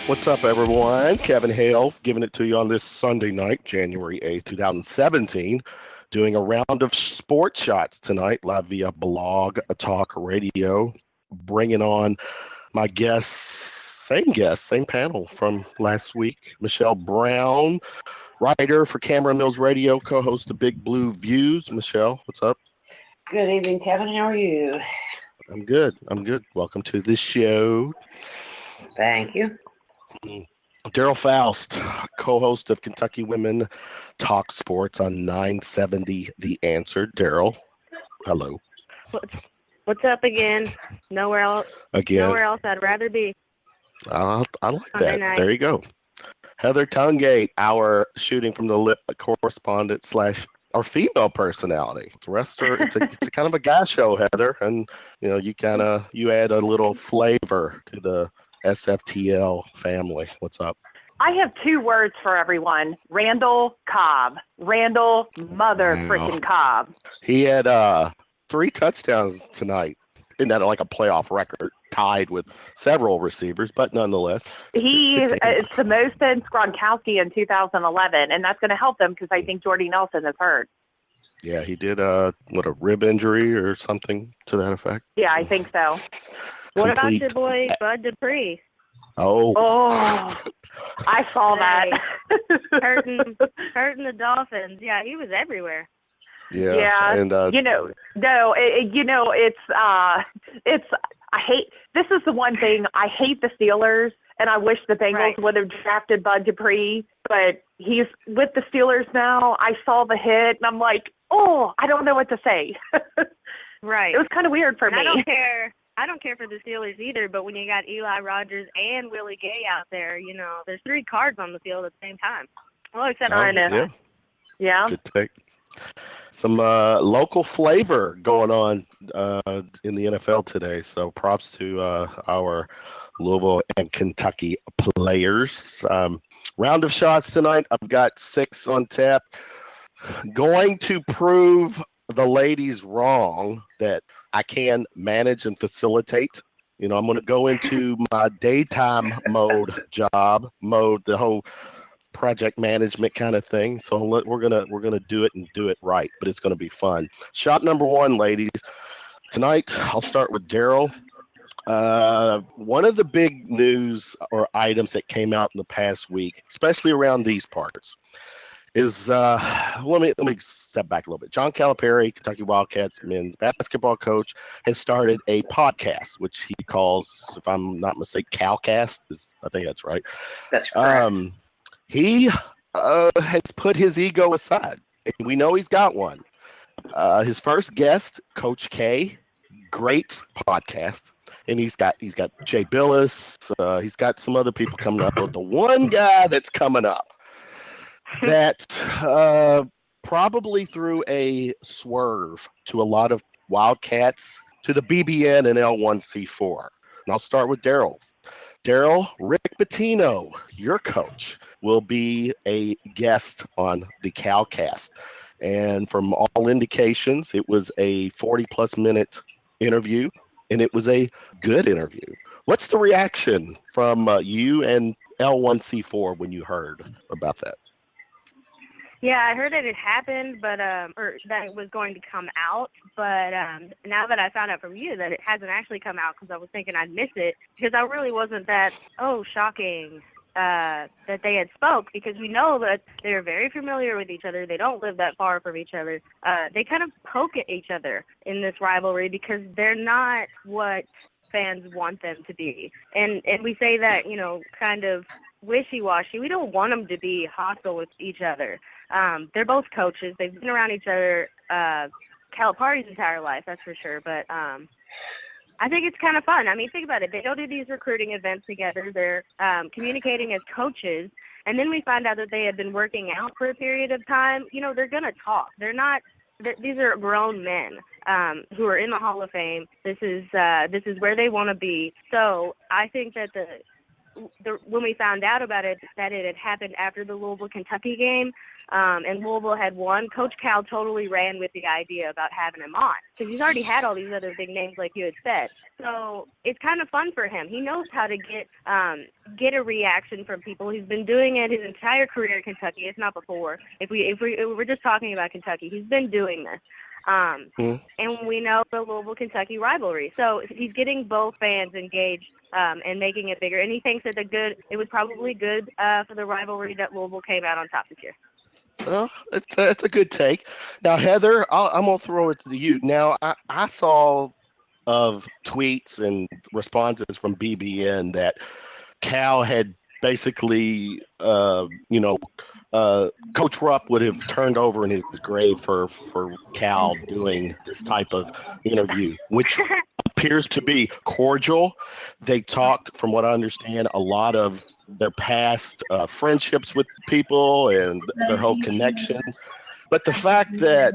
What's up, everyone? Kevin Hale giving it to you on this Sunday night, January 8th, 2017, doing a round of sports shots tonight, live via Blog Talk Radio, bringing on my guests, same panel from last week, Michele Brown, writer for Cameron Mills Radio, co-host of Big Blue Views. Michele, what's up? Good evening, Kevin. How are you? I'm good. Welcome to the show. Thank you. Daryl Foust, co-host of Kentucky Women Talk Sports on 970 The Answer. Daryl, hello. What's up again? Nowhere else I'd rather be. I like Sunday that. night. There you go. Heather Tungate, our shooting from the lip correspondent / our female personality. The rest are it's a kind of a guy show, Heather, and you add a little flavor to the SFTL family. What's up? I have 2 words for everyone. Randall Cobb. Randall mother freaking Cobb. He had 3 touchdowns tonight. Isn't that like a playoff record? Tied with several receivers, but nonetheless. It's the most since Gronkowski in 2011, and that's going to help them because I think Jordy Nelson is hurt. Yeah, he did a rib injury or something to that effect. Yeah, I think so. What about your boy Bud Dupree? Oh, I saw that. hurting the Dolphins. Yeah, he was everywhere. Yeah. And it's I hate. This is the one thing I hate the Steelers, and I wish the Bengals would have drafted Bud Dupree, but he's with the Steelers now. I saw the hit, and I'm like, I don't know what to say. Right. It was kind of weird for me. I don't care for the Steelers either, but when you got Eli Rogers and Willie Gay out there, there's 3 cards on the field at the same time. Well, except Yeah. Good take. Some local flavor going on in the NFL today. So props to our Louisville and Kentucky players. Round of shots tonight. I've got 6 on tap. Going to prove the ladies wrong that I can manage and facilitate. I'm going to go into my daytime job mode, the whole project management kind of thing. So we're gonna do it and do it right, but it's gonna be fun. Shot number 1, ladies. Tonight, I'll start with Daryl. One of the big news or items that came out in the past week, especially around these parts, is let me step back a little bit. John Calipari, Kentucky Wildcats men's basketball coach, has started a podcast, which he calls, if I'm not mistaken, Calcast. I think that's right. That's correct. He has put his ego aside, and we know he's got one. His first guest, Coach K, great podcast, and he's got Jay Billis. He's got some other people coming up, but the one guy that's coming up that probably threw a swerve to a lot of Wildcats, to the BBN and L1C4. And I'll start with Daryl. Daryl, Rick Pitino, your coach, will be a guest on the Calcast. And from all indications, it was a 40-plus minute interview, and it was a good interview. What's the reaction from you and L1C4 when you heard about that? Yeah, I heard that it happened, but or that it was going to come out. But now that I found out from you that it hasn't actually come out, because I was thinking I'd miss it, because I really wasn't that shocking that they had spoke, because we know that they're very familiar with each other. They don't live that far from each other. They kind of poke at each other in this rivalry because they're not what fans want them to be. And we say that, kind of wishy-washy. We don't want them to be hostile with each other. They're both coaches. They've been around each other Calipari's entire life, that's for sure. But I think it's kind of fun. I mean, think about it. They go to these recruiting events together. They're communicating as coaches. And then we find out that they had been working out for a period of time. They're going to talk. These are grown men who are in the Hall of Fame. This is where they want to be. So I think that when we found out about it, that it had happened after the Louisville-Kentucky game, and Louisville had won, Coach Cal totally ran with the idea about having him on, because he's already had all these other big names like you had said. So it's kind of fun for him. He knows how to get a reaction from people. He's been doing it his entire career in Kentucky, if not before. If we're just talking about Kentucky, he's been doing this. And we know the Louisville-Kentucky rivalry. So he's getting both fans engaged and making it bigger. And he thinks that it was probably good for the rivalry that Louisville came out on top this year. Well, that's a good take. Now, Heather, I'm going to throw it to you. Now, I saw of tweets and responses from BBN that Cal had basically, Coach Rupp would have turned over in his grave for Cal doing this type of interview, which appears to be cordial. They talked, from what I understand, a lot of their past friendships with people and their whole connections. But the fact that,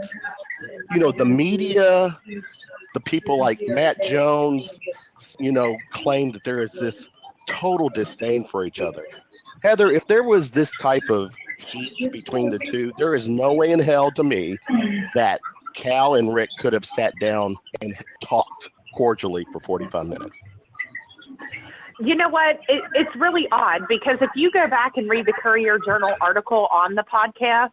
the media, the people like Matt Jones, claim that there is this total disdain for each other. Heather, if there was this type of heat between the two, there is no way in hell to me that Cal and Rick could have sat down and talked cordially for 45 minutes. You know what? It's really odd because if you go back and read the Courier-Journal article on the podcast,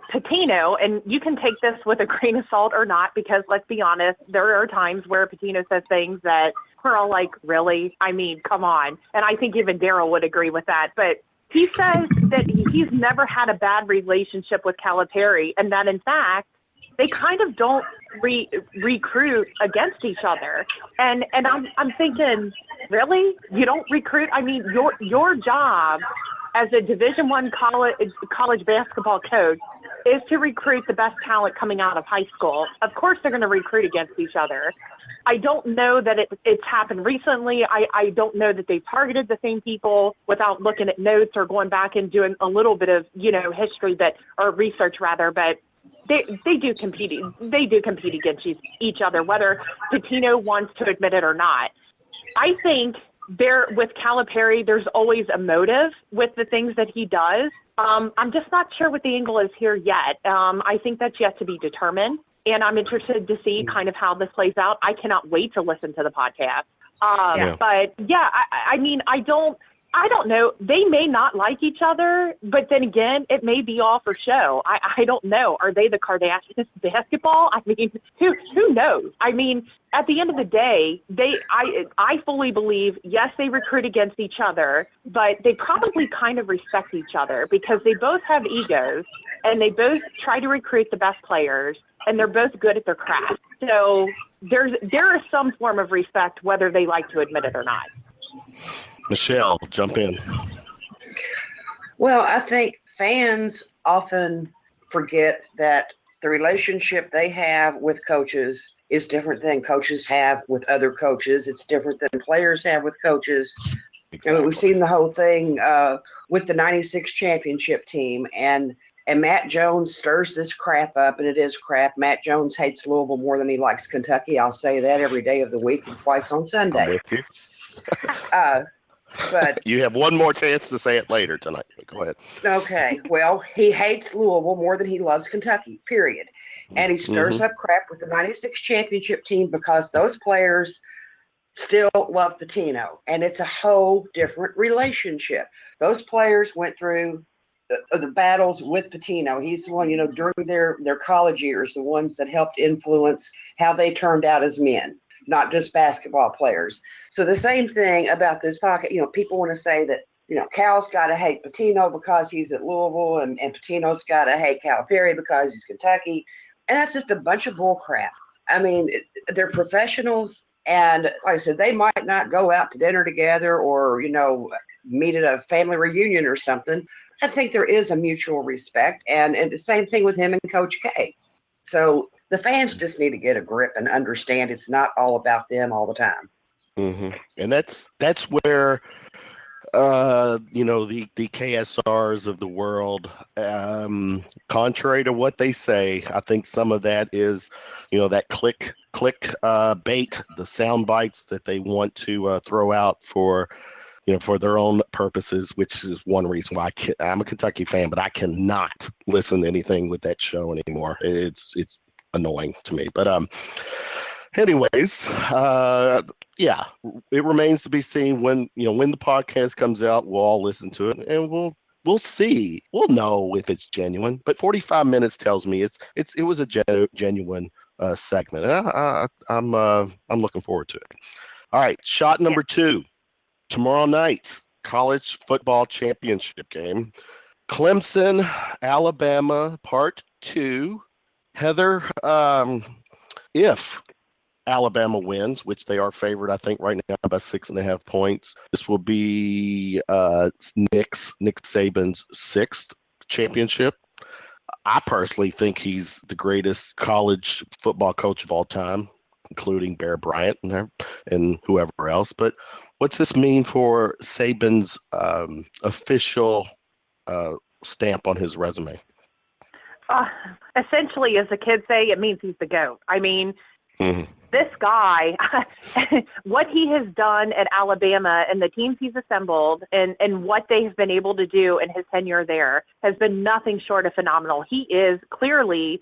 Pitino, and you can take this with a grain of salt or not, because let's be honest, there are times where Pitino says things that we're all like, really? I mean, come on. And I think even Daryl would agree with that. But he says that he's never had a bad relationship with Calipari, and that in fact, they kind of don't recruit against each other. And I'm thinking, really? You don't recruit? I mean, your job as a Division I college basketball coach is to recruit the best talent coming out of high school. Of course, they're going to recruit against each other. I don't know that it's happened recently. I don't know that they've targeted the same people without looking at notes or going back and doing a little bit of, history or research rather, but they do compete against each other, whether Pitino wants to admit it or not. I think with Calipari, there's always a motive with the things that he does. I'm just not sure what the angle is here yet. I think that's yet to be determined, and I'm interested to see kind of how this plays out. I cannot wait to listen to the podcast. But yeah, I mean, I don't know. They may not like each other, but then again, it may be all for show. I don't know. Are they the Kardashians of basketball? I mean, who knows? I mean, at the end of the day, I fully believe, yes, they recruit against each other, but they probably kind of respect each other because they both have egos and they both try to recruit the best players and they're both good at their craft. So there is some form of respect, whether they like to admit it or not. Michele, jump in. Well, I think fans often forget that the relationship they have with coaches is different than coaches have with other coaches. It's different than players have with coaches. Exactly. I mean, we've seen the whole thing with the 96 championship team, and Matt Jones stirs this crap up, and it is crap. Matt Jones hates Louisville more than he likes Kentucky. I'll say that every day of the week and twice on Sunday. I'm with you. But you have one more chance to say it later tonight. Go ahead. Okay. Well, he hates Louisville more than he loves Kentucky, period. And he stirs up crap with the 96 championship team because those players still love Pitino. And it's a whole different relationship. Those players went through the battles with Pitino. He's the one, during their college years, the ones that helped influence how they turned out as men, not just basketball players. So the same thing about this pocket, people want to say that, Cal's got to hate Pitino because he's at Louisville and Pitino's got to hate Calipari because he's Kentucky. And that's just a bunch of bull crap. I mean, they're professionals. And like I said, they might not go out to dinner together or, meet at a family reunion or something. I think there is a mutual respect. And the same thing with him and Coach K. So the fans just need to get a grip and understand it's not all about them all the time. Mm-hmm. And that's where, the KSRs of the world, contrary to what they say, I think some of that is, that click bait, the sound bites that they want to throw out for their own purposes, which is one reason why I'm a Kentucky fan, but I cannot listen to anything with that show anymore. It's annoying to me. But Anyways, yeah, it remains to be seen when the podcast comes out. We'll all listen to it, and we'll see. We'll know if it's genuine. But 45 minutes tells me it was a genuine segment. And I'm looking forward to it. All right, shot number 2 tomorrow night, college football championship game, Clemson, Alabama, part 2. Heather, if Alabama wins, which they are favored, I think, right now by 6.5 points, this will be Nick Saban's 6th championship. I personally think he's the greatest college football coach of all time, including Bear Bryant and whoever else. But what's this mean for Saban's official stamp on his resume? Essentially, as the kids say, it means he's the GOAT. I mean, this guy, what he has done at Alabama and the teams he's assembled and what they have been able to do in his tenure there has been nothing short of phenomenal. He is clearly,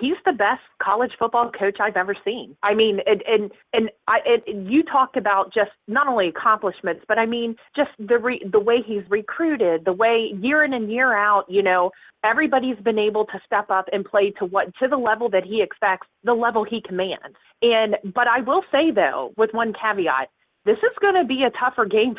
he's the best college football coach I've ever seen. I mean, you talked about just not only accomplishments, but I mean, just the way he's recruited, the way year in and year out, everybody's been able to step up and play to the level that he expects, the level he commands. But I will say though, with one caveat, this is going to be a tougher game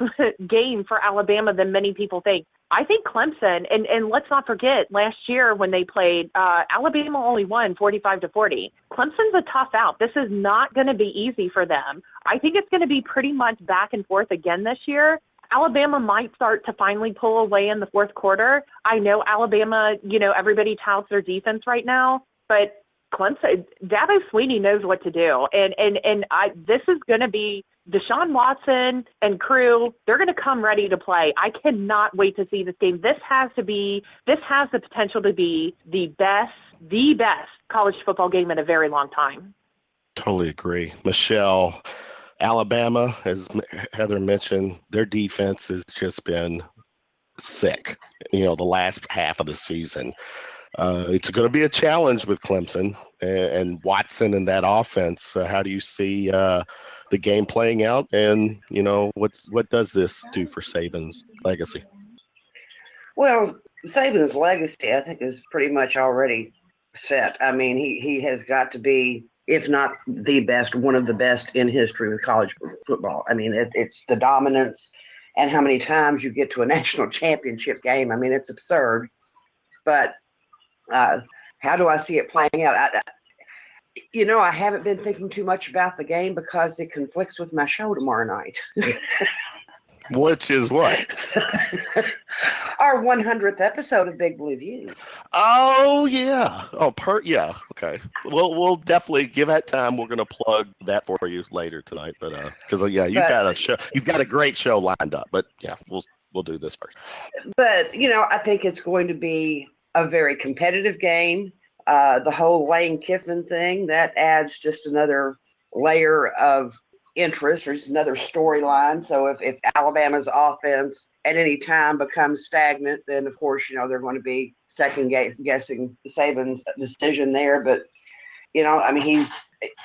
for Alabama than many people think. I think Clemson, and let's not forget last year when they played, Alabama only won 45-40. Clemson's a tough out. This is not going to be easy for them. I think it's going to be pretty much back and forth again this year. Alabama might start to finally pull away in the fourth quarter. I know Alabama, everybody touts their defense right now, but Clemson, Dabo Swinney knows what to do. This is going to be Deshaun Watson and crew. They're going to come ready to play. I cannot wait to see this game. This has the potential to be the best college football game in a very long time. Totally agree. Michele, Alabama, as Heather mentioned, their defense has just been sick, the last half of the season. It's going to be a challenge with Clemson and Watson and that offense. How do you see the game playing out? And, what does this do for Saban's legacy? Well, Saban's legacy, I think, is pretty much already set. I mean, he has got to be, if not the best, one of the best in history with college football. I mean, it's the dominance and how many times you get to a national championship game. I mean, it's absurd. But how do I see it playing out? I haven't been thinking too much about the game because it conflicts with my show tomorrow night. Which is what? Our 100th episode of Big Blue Views. Oh, yeah. Yeah. Okay. We'll definitely give that time. We're going to plug that for you later tonight. But because you've got a great show lined up. But yeah, we'll do this first. But I think it's going to be a very competitive game. The whole Lane Kiffin thing, that adds just another layer of interest or just another storyline. So if Alabama's offense at any time becomes stagnant, then of course, they're going to be second guessing Saban's decision there. But, I mean,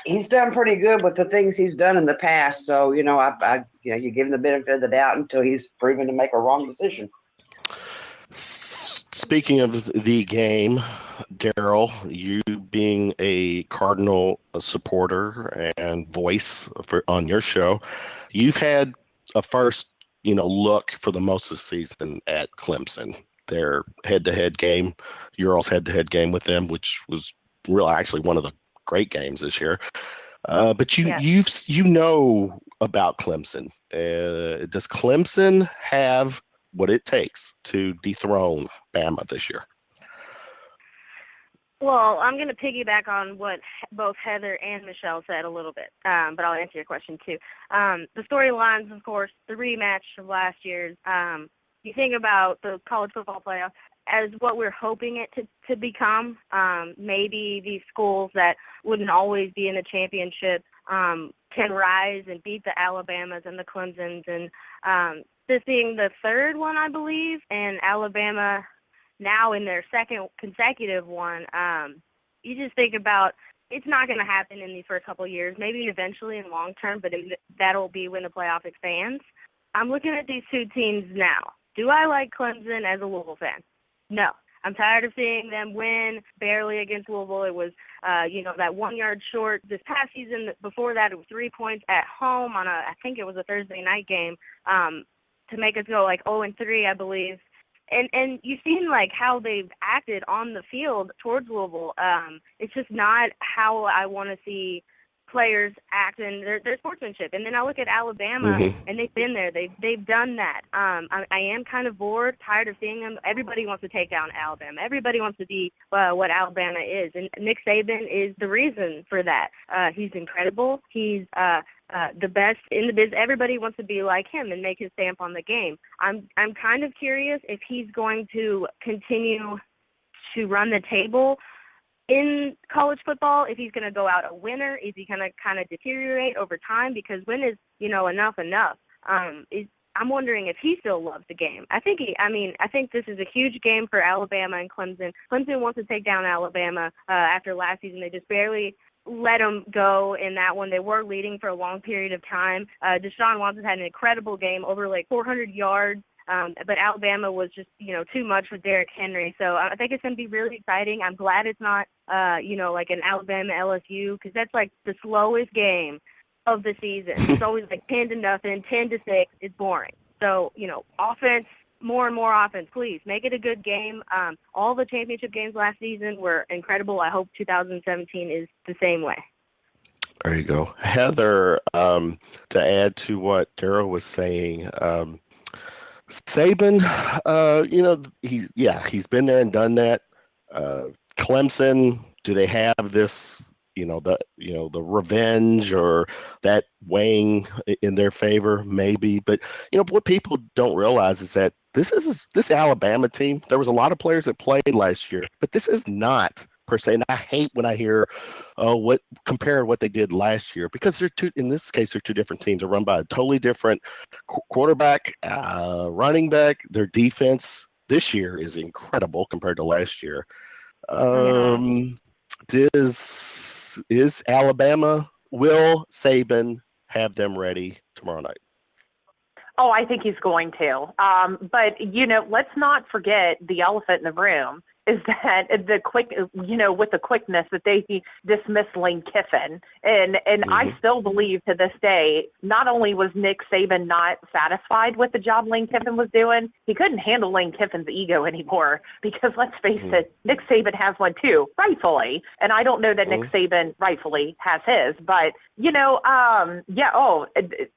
he's done pretty good with the things he's done in the past. So, you give him the benefit of the doubt until he's proven to make a wrong decision. Speaking of the game, Daryl, you being a Cardinal supporter and voice on your show, you've had a first, look for the most of the season at Clemson. Their head-to-head game, your all's head-to-head game with them, which was really actually one of the great games this year. But you know about Clemson. Does Clemson have what it takes to dethrone Bama this year? Well, I'm going to piggyback on what both Heather and Michele said a little bit, but I'll answer your question too. The storylines, of course, the rematch of last year's. You think about the college football playoff as what we're hoping it to become. Maybe these schools that wouldn't always be in the championship can rise and beat the Alabamas and the Clemsons, and this being the third one, I believe, and Alabama now in their second consecutive one. You just think about it's not going to happen for a couple of years, maybe eventually in long term, but that'll be when the playoff expands. I'm looking at these two teams now. Do I like Clemson as a Louisville fan? No. I'm tired of seeing them win barely against Louisville. It was, that 1 yard short this past season. Before that, it was 3 points at home on I think it was a Thursday night game, to make us go like 0-3, I believe. And you've seen like how they've acted on the field towards Louisville. It's just not how I want to see players act in their sportsmanship. And then I look at Alabama, and they've been there. They've done that. I am kind of bored, tired of seeing them. Everybody wants to take down Alabama. Everybody wants to be what Alabama is. And Nick Saban is the reason for that. He's incredible. He's the best in the biz. Everybody wants to be like him and make his stamp on the game. I'm kind of curious if he's going to continue to run the table in college football, if he's going to go out a winner. Is he going to kind of deteriorate over time? Because when is, enough? I'm wondering if he still loves the game. I think this is a huge game for Alabama and Clemson. Clemson wants to take down Alabama after last season. They just barely let them go in that one. They were leading for a long period of time. Deshaun Watson had an incredible game, over like 400 yards. But Alabama was just, too much with Derrick Henry. So I think it's going to be really exciting. I'm glad it's not, like an Alabama LSU, because that's like the slowest game of the season. It's always like 10-0, 10-6. It's boring. So, offense, more and more offense, please. Make it a good game. All the championship games last season were incredible. I hope 2017 is the same way. There you go. Heather, to add to what Daryl was saying, Saban, he's been there and done that. Clemson, do they have this, the revenge or that weighing in their favor? Maybe, but what people don't realize is that this Alabama team. There was a lot of players that played last year, but this is not per se. And I hate when I hear comparing what they did last year, because they're two different teams. They're run by a totally different quarterback, running back. Their defense this year is incredible compared to last year. Is Alabama, will Saban have them ready tomorrow night? Oh, I think he's going to. But, let's not forget the elephant in the room is that with the quickness that they dismissed Lane Kiffin. And I still believe to this day, not only was Nick Saban not satisfied with the job Lane Kiffin was doing, he couldn't handle Lane Kiffin's ego anymore, because let's face it, Nick Saban has one too, rightfully. And I don't know that Nick Saban rightfully has his, but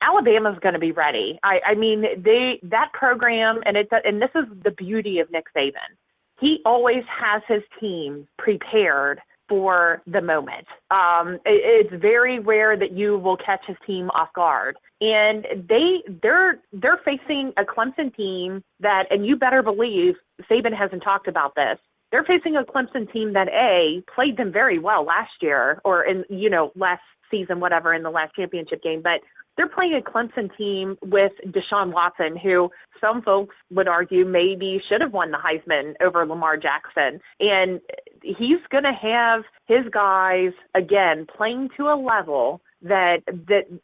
Alabama's going to be ready. That program, and this is the beauty of Nick Saban. He always has his team prepared for the moment. It's very rare that you will catch his team off guard. And they're facing a Clemson team that, and you better believe Saban hasn't talked about this, they're facing a Clemson team that played them very well last year, or in last season, whatever, in the last championship game, but they're playing a Clemson team with Deshaun Watson, who some folks would argue maybe should have won the Heisman over Lamar Jackson. And he's going to have his guys, again, playing to a level that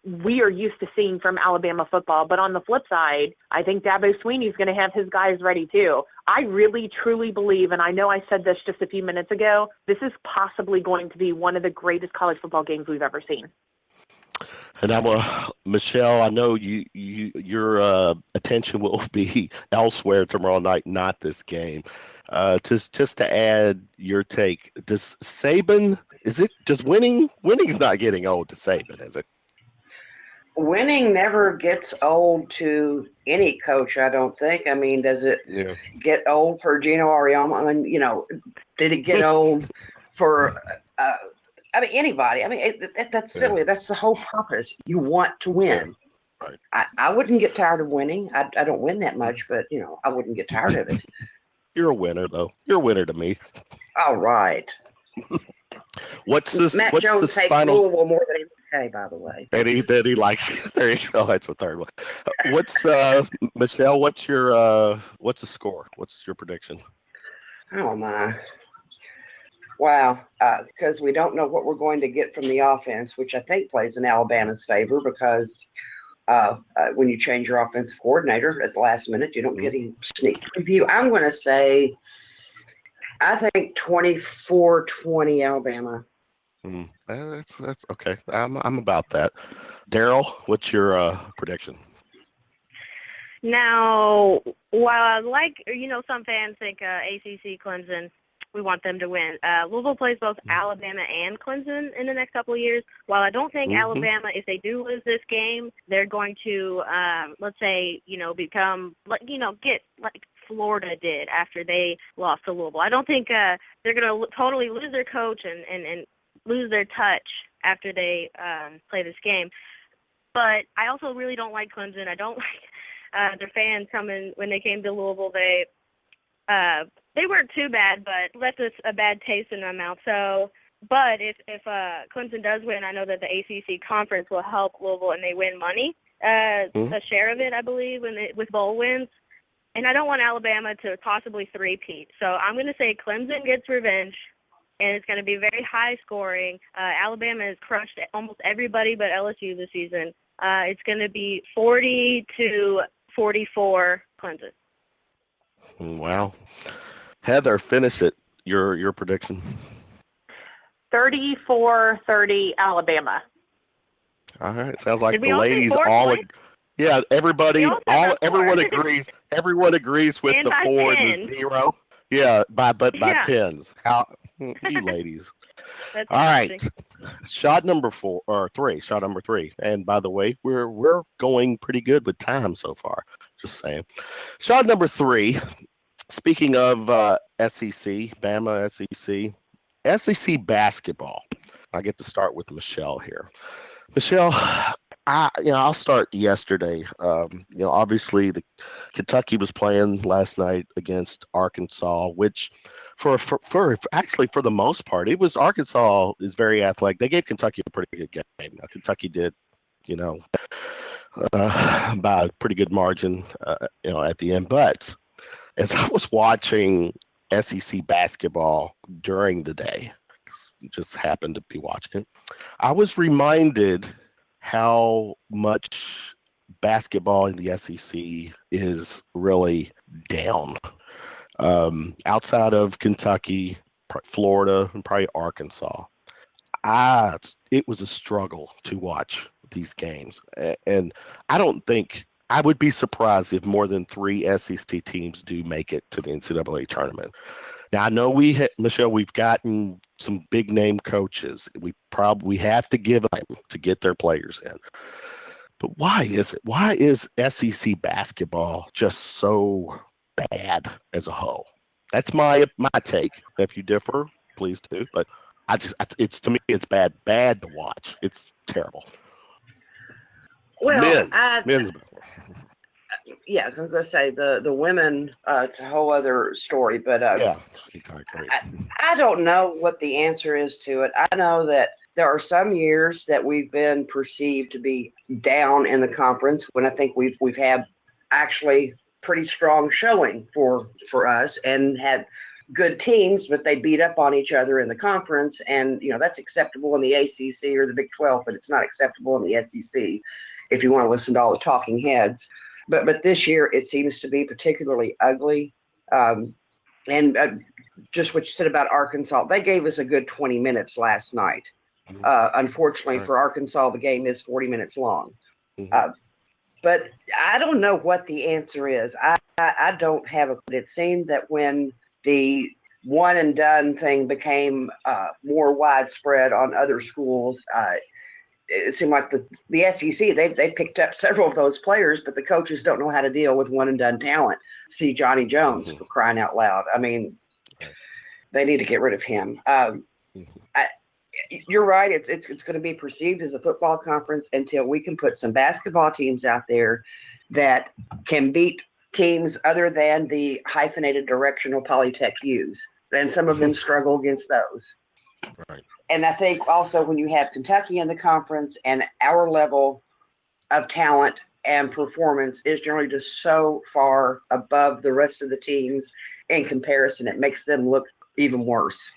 we are used to seeing from Alabama football. But on the flip side, I think Dabo Swinney's going to have his guys ready too. I really, truly believe, and I know I said this just a few minutes ago, this is possibly going to be one of the greatest college football games we've ever seen. And Michele, I know your attention will be elsewhere tomorrow night, not this game. Just to add your take, does Saban, winning's not getting old to Saban, is it? Winning never gets old to any coach, I don't think. Does it get old for Gino Auriemma? Did it get old for anybody? That's silly. Yeah. That's the whole purpose. You want to win. Yeah. Right. I wouldn't get tired of winning. I don't win that much, but I wouldn't get tired of it. You're a winner, though. You're a winner to me. All right. What's this? Matt what's Jones the hates final? Louisville more than McKay, by the way. That he likes. There you go. That's the third one. What's Michele? What's the score? What's your prediction? Oh my. Wow, because we don't know what we're going to get from the offense, which I think plays in Alabama's favor because when you change your offensive coordinator at the last minute, you don't get any sneak preview. I'm going to say, I think 24-20 Alabama. That's okay. I'm about that. Daryl, what's your prediction? Now, while I like, some fans think ACC Clemson, we want them to win. Louisville plays both Alabama and Clemson in the next couple of years. While I don't think Alabama, if they do lose this game, they're going to, let's say, become, get like Florida did after they lost to Louisville. I don't think they're going to totally lose their coach and lose their touch after they play this game. But I also really don't like Clemson. I don't like their fans coming when they came to Louisville. They weren't too bad, but left us a bad taste in my mouth. So, but if Clemson does win, I know that the ACC conference will help Louisville and they win money, a share of it, I believe, with bowl wins. And I don't want Alabama to possibly three-peat. So I'm going to say Clemson gets revenge, and it's going to be very high scoring. Alabama has crushed almost everybody but LSU this season. It's going to be 40-44 Clemson. Wow. Heather, finish it. Your prediction. 34-30 Alabama. All right. Sounds like the all ladies yeah, everyone agrees. Everyone agrees with and the 4 10. and the 0. Yeah, by tens. How you ladies. That's All right. Shot number 3. And by the way, we're going pretty good with time so far. Just saying. Shot number 3. Speaking of SEC, Bama SEC basketball. I get to start with Michele here. Michele, I'll start yesterday. Obviously the Kentucky was playing last night against Arkansas, which for the most part, it was Arkansas is very athletic. They gave Kentucky a pretty good game. Now, Kentucky did, by a pretty good margin, at the end. But as I was watching SEC basketball during the day, just happened to be watching it, I was reminded how much basketball in the SEC is really down. Outside of Kentucky, Florida, and probably Arkansas, it was a struggle to watch these games. And I would be surprised if more than 3 SEC teams do make it to the NCAA tournament. Now, I know Michele, we've gotten some big name coaches. We have to give them to get their players in. But why is it? Why is SEC basketball just so bad as a whole? That's my take. If you differ, please do. But to me, it's bad to watch. It's terrible. Well, men's. Yeah, I was going to say the women, it's a whole other story, but yeah, exactly. I don't know what the answer is to it. I know that there are some years that we've been perceived to be down in the conference when I think we've had actually pretty strong showing for us and had good teams, but they beat up on each other in the conference, and that's acceptable in the ACC or the Big 12, but it's not acceptable in the SEC if you want to listen to all the talking heads. But this year it seems to be particularly ugly. And just what you said about Arkansas, they gave us a good 20 minutes last night. Unfortunately for Arkansas, the game is 40 minutes long. But I don't know what the answer is. I don't have a. It seemed that when the one and done thing became more widespread on other schools, it seemed like the SEC, they picked up several of those players, but the coaches don't know how to deal with one and done talent. See Johnny Jones, for crying out loud. I mean, they need to get rid of him. You're right. It's going to be perceived as a football conference until we can put some basketball teams out there that can beat teams other than the hyphenated directional Polytech U's. And some of them struggle against those. Right. And I think also when you have Kentucky in the conference and our level of talent and performance is generally just so far above the rest of the teams in comparison, it makes them look even worse.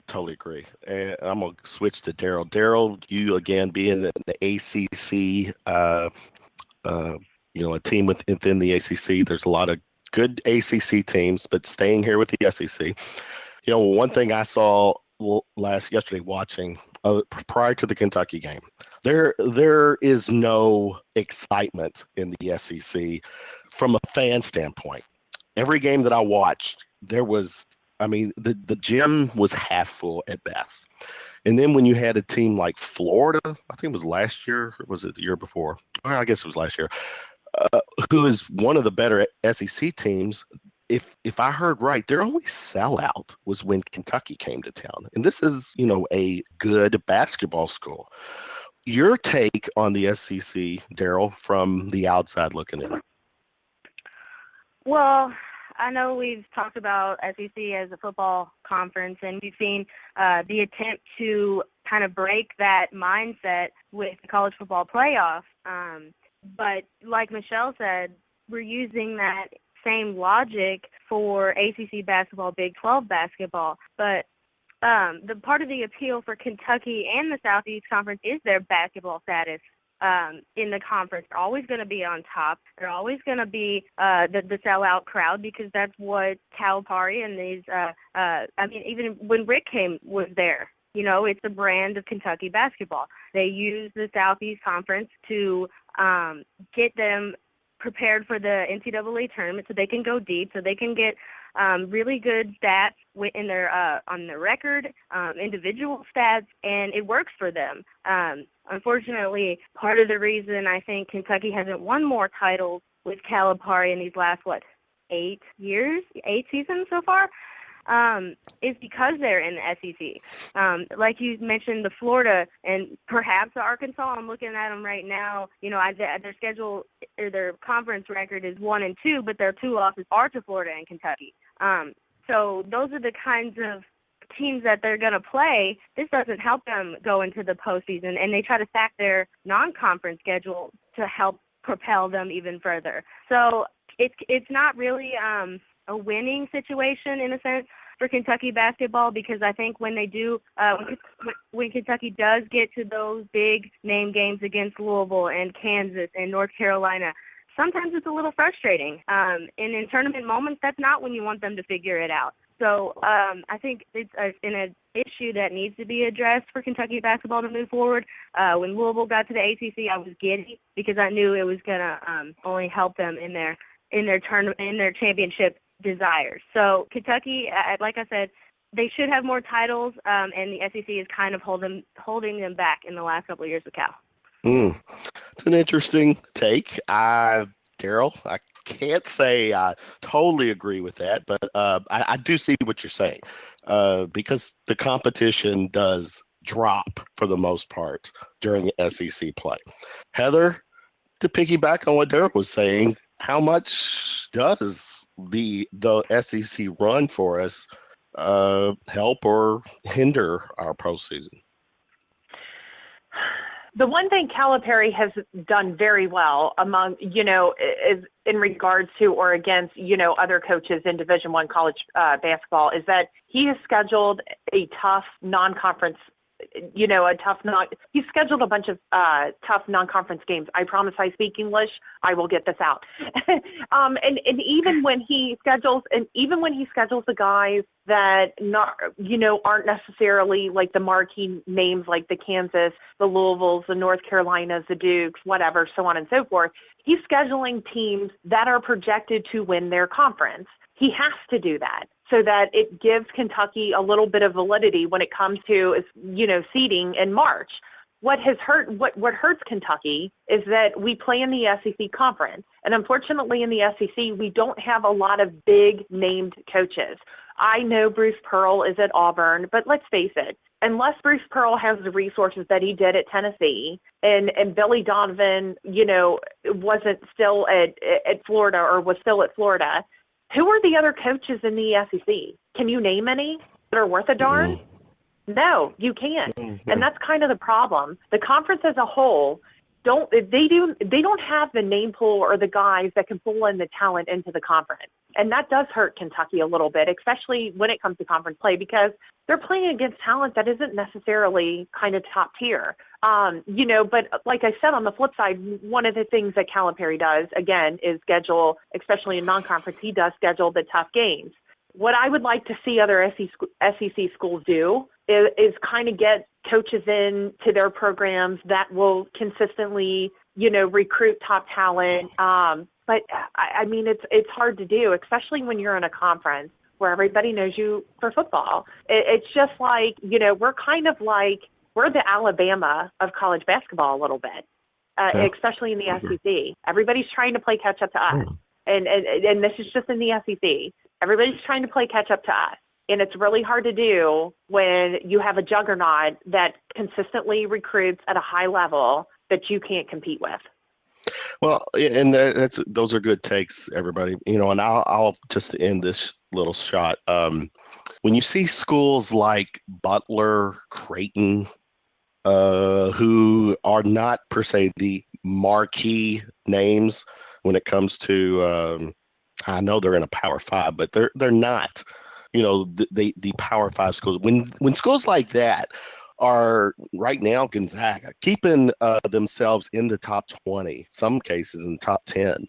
totally agree. And I'm gonna switch to Daryl. Daryl, you again being in the ACC, a team within the ACC. There's a lot of good ACC teams, but staying here with the SEC, one thing I saw yesterday watching prior to the Kentucky game, there is no excitement in the SEC from a fan standpoint. Every game that I watched, the gym was half full at best. And then when you had a team like Florida, I think it was last year, or was it the year before? Well, I guess it was last year, who is one of the better SEC teams. If I heard right, their only sellout was when Kentucky came to town. And this is, a good basketball school. Your take on the SEC, Daryl, from the outside looking in? Well, I know we've talked about SEC as a football conference, and we've seen the attempt to kind of break that mindset with the college football playoff. But like Michele said, we're using that same logic for ACC basketball, Big 12 basketball. But the part of the appeal for Kentucky and the Southeast Conference is their basketball status. In the conference, they're always going to be on top. They're always going to be the sellout crowd, because that's what Calipari and these. Even when Rick was there, it's the brand of Kentucky basketball. They use the Southeast Conference to get them prepared for the NCAA tournament, so they can go deep, so they can get really good stats in their on their record, individual stats, and it works for them. Unfortunately, part of the reason I think Kentucky hasn't won more titles with Calipari in these last, 8 seasons so far, is because they're in the SEC. Like you mentioned, the Florida and perhaps the Arkansas, I'm looking at them right now. Their schedule or their conference record is 1-2, but their 2 losses are to Florida and Kentucky. So those are the kinds of teams that they're going to play. This doesn't help them go into the postseason, and they try to stack their non-conference schedule to help propel them even further. So it's not really a winning situation in a sense for Kentucky basketball, because I think when they do, when Kentucky does get to those big name games against Louisville and Kansas and North Carolina, sometimes it's a little frustrating. And in tournament moments, that's not when you want them to figure it out. So I think it's an issue that needs to be addressed for Kentucky basketball to move forward. When Louisville got to the ACC, I was giddy because I knew it was going to only help them in their tournament, in their championship desires. So Kentucky, like I said, they should have more titles, and the SEC is kind of holding them back in the last couple of years with Cal. It's an interesting take. Daryl, I can't say I totally agree with that, but I do see what you're saying, because the competition does drop for the most part during SEC play. Heather, to piggyback on what Daryl was saying, how much does the SEC run for us help or hinder our postseason? The one thing Calipari has done very well among, is in regards to or against, other coaches in Division I college basketball, is that he has scheduled a tough non-conference, he's scheduled a bunch of tough non-conference games. I promise I speak English. I will get this out. And even when he schedules, the guys that aren't necessarily like the marquee names, like the Kansas, the Louisvilles, the North Carolinas, the Dukes, whatever, so on and so forth, he's scheduling teams that are projected to win their conference. He has to do that so that it gives Kentucky a little bit of validity when it comes to, seeding in March. What hurts Kentucky is that we play in the SEC conference. And unfortunately in the SEC, we don't have a lot of big named coaches. I know Bruce Pearl is at Auburn, but let's face it, unless Bruce Pearl has the resources that he did at Tennessee and Billy Donovan, wasn't still at Florida or was still at Florida, who are the other coaches in the SEC? Can you name any that are worth a darn? No, you can't. And that's kind of the problem. The conference as a whole they don't have the name pool or the guys that can pull in the talent into the conference. And that does hurt Kentucky a little bit, especially when it comes to conference play, because they're playing against talent that isn't necessarily kind of top tier. But like I said, on the flip side, one of the things that Calipari does, again, is schedule, especially in non-conference, he does schedule the tough games. What I would like to see other SEC schools do is kind of get coaches in to their programs that will consistently, recruit top talent. But I mean, it's hard to do, especially when you're in a conference where everybody knows you for football. It's just like, we're kind of like, we're the Alabama of college basketball a little bit, especially in the SEC. Everybody's trying to play catch up to us. And this is just in the SEC. Everybody's trying to play catch up to us. And it's really hard to do when you have a juggernaut that consistently recruits at a high level that you can't compete with. Well, and those are good takes, everybody. And I'll just end this little shot. When you see schools like Butler, Creighton, who are not per se the marquee names when it comes to, I know they're in a Power Five, but they're not, the Power Five schools. When schools like that are right now, Gonzaga, keeping themselves in the top 20, some cases in the top 10,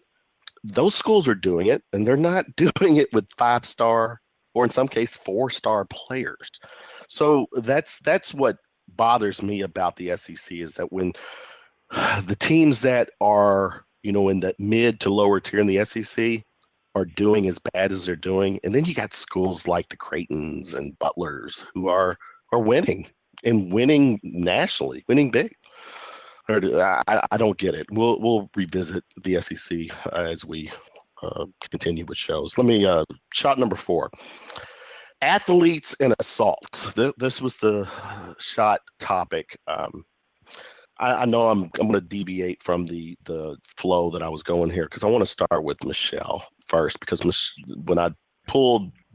those schools are doing it, and they're not doing it with 5-star or in some case 4-star players. So that's what bothers me about the SEC, is that when the teams that are, in that mid to lower tier in the SEC are doing as bad as they're doing, and then you got schools like the Creightons and Butlers who are winning and winning nationally, winning big. I don't get it. We'll revisit the SEC as we continue with shows. Let me shot number 4. Athletes and assault. This was the shot topic. I know I'm going to deviate from the flow that I was going here, because I want to start with Michele first, because when I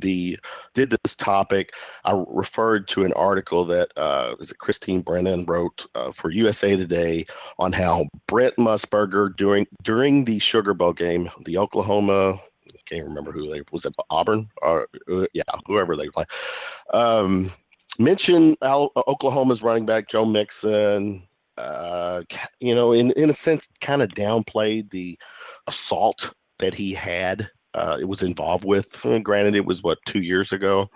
did this topic, I referred to an article that Christine Brennan wrote for USA Today on how Brent Musburger during the Sugar Bowl game, the Oklahoma, I can't remember was it Auburn or whoever they play, mentioned Oklahoma's running back Joe Mixon. In a sense, kind of downplayed the assault that he had. It was involved with. Granted, it was 2 years ago,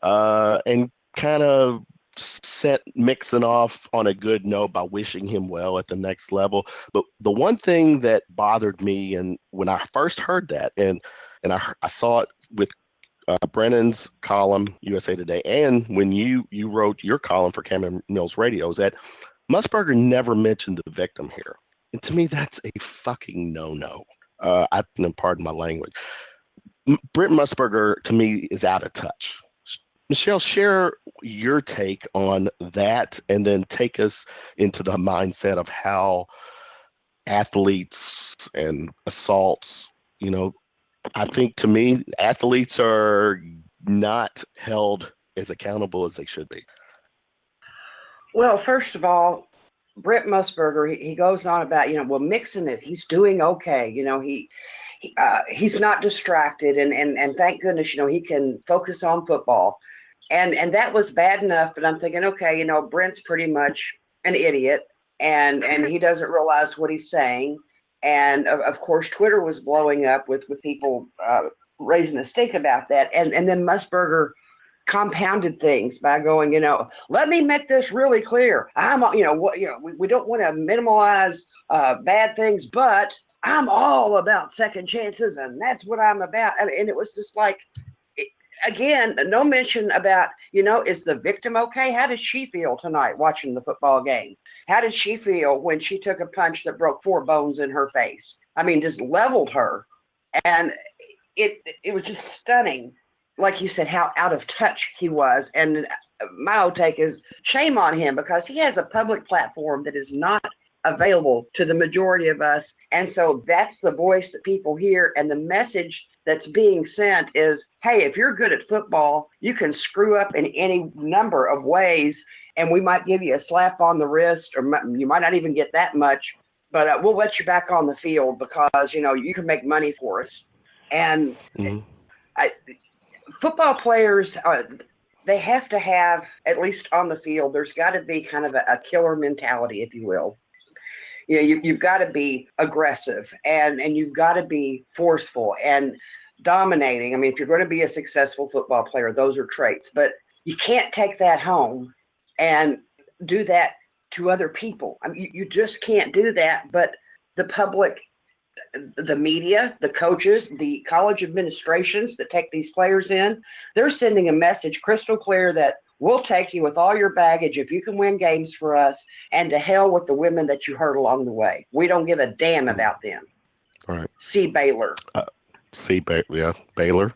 and kind of set Mixon off on a good note by wishing him well at the next level. But the one thing that bothered me, and when I first heard that, and I saw it with Brennan's column, USA Today, and when you wrote your column for Cameron Mills Radio, is that Musburger never mentioned the victim here. And to me, that's a fucking no-no. Pardon my language. Brent Musburger, to me, is out of touch. Michele, share your take on that, and then take us into the mindset of how athletes and assaults, I think, to me, athletes are not held as accountable as they should be. Well, first of all, Brent Musburger, he goes on about, Mixon he's doing okay. He's not distracted, and thank goodness, he can focus on football. And that was bad enough, but I'm thinking, okay, Brent's pretty much an idiot, and he doesn't realize what he's saying. And of course, Twitter was blowing up with people raising a stink about that. And then Musburger compounded things by going, let me make this really clear. We don't want to minimize bad things, but I'm all about second chances, and that's what I'm about. And it was just like, again, no mention about, is the victim okay? How did she feel tonight watching the football game? How did she feel when she took a punch that broke 4 bones in her face? I mean, just leveled her. And it was just stunning, like you said, how out of touch he was. And my old take is shame on him, because he has a public platform that is not available to the majority of us. And so that's the voice that people hear. And the message that's being sent is, hey, if you're good at football, you can screw up in any number of ways, and we might give you a slap on the wrist, or you might not even get that much, but we'll let you back on the field because, you can make money for us. And Football players, they have to have, at least on the field, there's got to be kind of a killer mentality, if you will. You know, you've got to be aggressive and you've got to be forceful and dominating. I mean, if you're going to be a successful football player, those are traits. But you can't take that home and do that to other people. I mean, you just can't do that. But the public, the media, the coaches, the college administrations that take these players in, they're sending a message crystal clear that we'll take you with all your baggage if you can win games for us, and to hell with the women that you hurt along the way. We don't give a damn about them. All right. See Baylor. Baylor.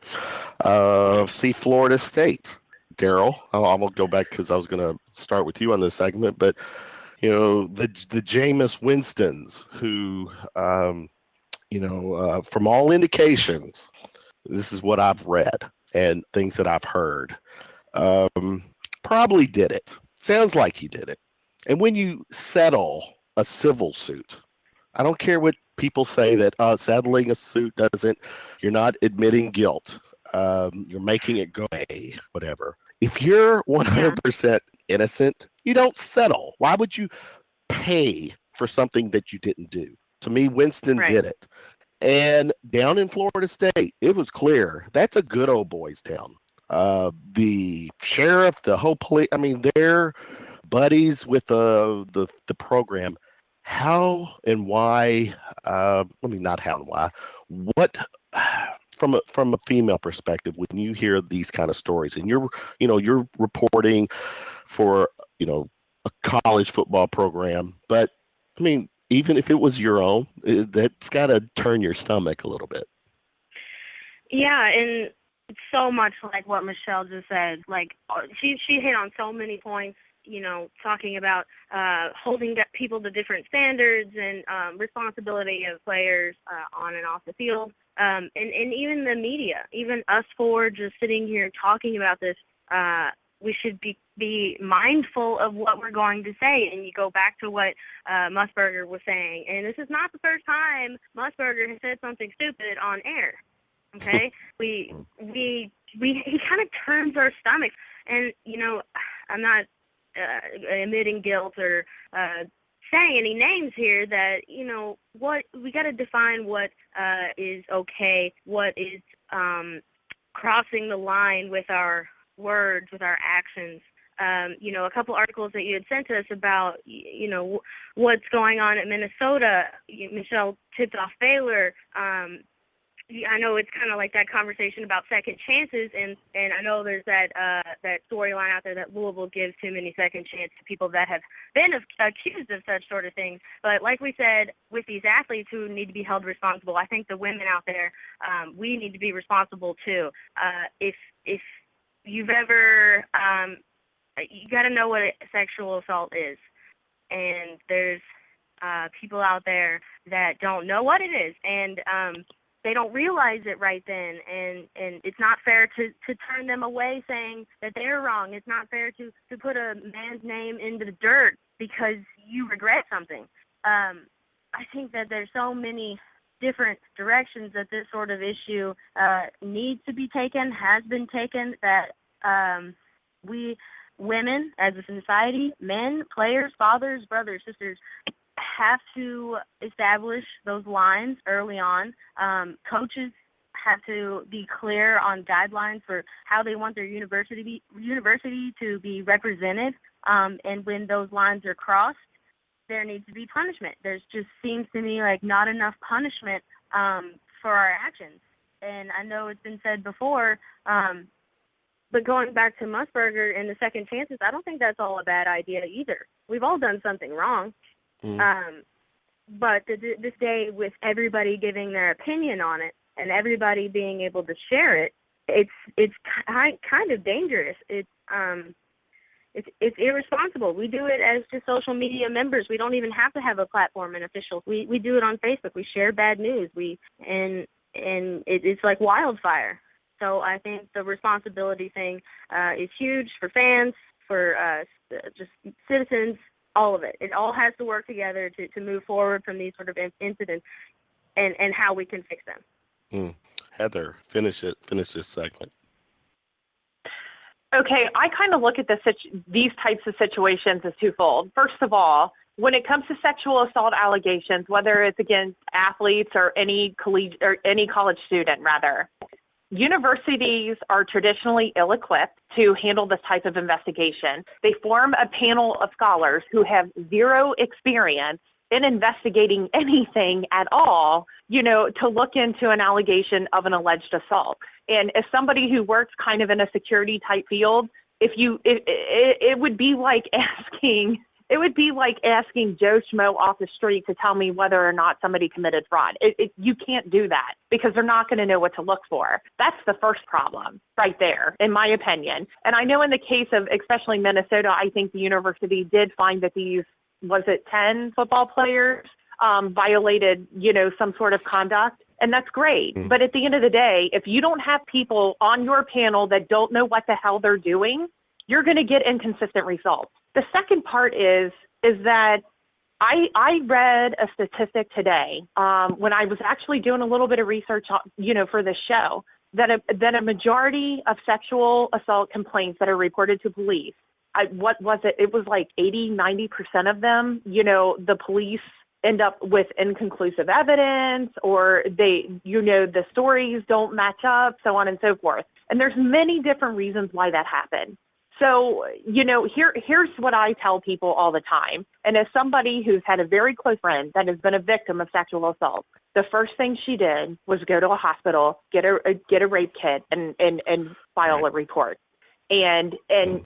See Florida State. Daryl, I'm going to go back because I was going to start with you on this segment, but you know, the Jameis Winstons who, from all indications, this is what I've read and things that I've heard, probably did it. Sounds like he did it. And when you settle a civil suit, I don't care what people say that settling a suit doesn't, you're not admitting guilt. You're making it go away, whatever. If you're 100% innocent, you don't settle. Why would you pay for something that you didn't do? To me, Winston did it. And down in Florida State, it was clear that's a good old boys town. The sheriff, the whole police, I mean, they're buddies with the program. How and why, not how and why, what, from a female perspective, when you hear these kind of stories and you're reporting for, a college football program, but I mean, even if it was your own, that's got to turn your stomach a little bit. Yeah, and it's so much like what Michele just said. Like, she hit on so many points, talking about holding people to different standards and responsibility of players on and off the field. And even the media, even us four just sitting here talking about this, we should be mindful of what we're going to say. And you go back to what Musburger was saying. And this is not the first time Musburger has said something stupid on air. Okay? he kind of turns our stomachs. And, I'm not admitting guilt or saying any names here, that, what we got to define what is okay, what is crossing the line with our words, with our actions. A couple articles that you had sent us about, what's going on at Minnesota. Michele tipped off Baylor. I know it's kind of like that conversation about second chances, and I know there's that storyline out there that Louisville gives too many second chances to people that have been accused of such sort of things. But like we said, with these athletes who need to be held responsible, I think the women out there, we need to be responsible too. If you've ever, you got to know what sexual assault is, and there's people out there that don't know what it is, and they don't realize it right then, and it's not fair to turn them away saying that they're wrong. It's not fair to put a man's name into the dirt because you regret something. I think that there's so many different directions that this sort of issue needs to be taken, has been taken, that we women as a society, men, players, fathers, brothers, sisters, have to establish those lines early on. Coaches have to be clear on guidelines for how they want their university to be represented. And when those lines are crossed, there needs to be punishment. There's just seems to me like not enough punishment for our actions. And I know it's been said before, but going back to Musburger and the second chances, I don't think that's all a bad idea either. We've all done something wrong. But this day, with everybody giving their opinion on it and everybody being able to share it, it's kind of dangerous. It's irresponsible. We do it as just social media members. We don't even have to have a platform and officials. We do it on Facebook. We share bad news. It's like wildfire. So I think the responsibility thing is huge for fans, for just citizens. All of it. It all has to work together to move forward from these sort of incidents and how we can fix them. Heather, finish this segment. Okay, I kind of look at these types of situations as twofold. First of all, when it comes to sexual assault allegations, whether it's against athletes or any college student, rather, universities are traditionally ill-equipped to handle this type of investigation. They form a panel of scholars who have zero experience in investigating anything at all, to look into an allegation of an alleged assault. And as somebody who works kind of in a security type field, it would be like asking Joe Schmo off the street to tell me whether or not somebody committed fraud. You can't do that because they're not going to know what to look for. That's the first problem right there, in my opinion. And I know in the case of especially Minnesota, I think the university did find that these, 10 football players violated, some sort of conduct. And that's great. But at the end of the day, if you don't have people on your panel that don't know what the hell they're doing, you're going to get inconsistent results. The second part is that I read a statistic today when I was actually doing a little bit of research, for this show, that a majority of sexual assault complaints that are reported to police, what was it? It was like 80-90% of them, the police end up with inconclusive evidence, or the stories don't match up, so on and so forth. And there's many different reasons why that happened. So, here's what I tell people all the time. And as somebody who's had a very close friend that has been a victim of sexual assault, the first thing she did was go to a hospital, get a rape kit, and file a report. And I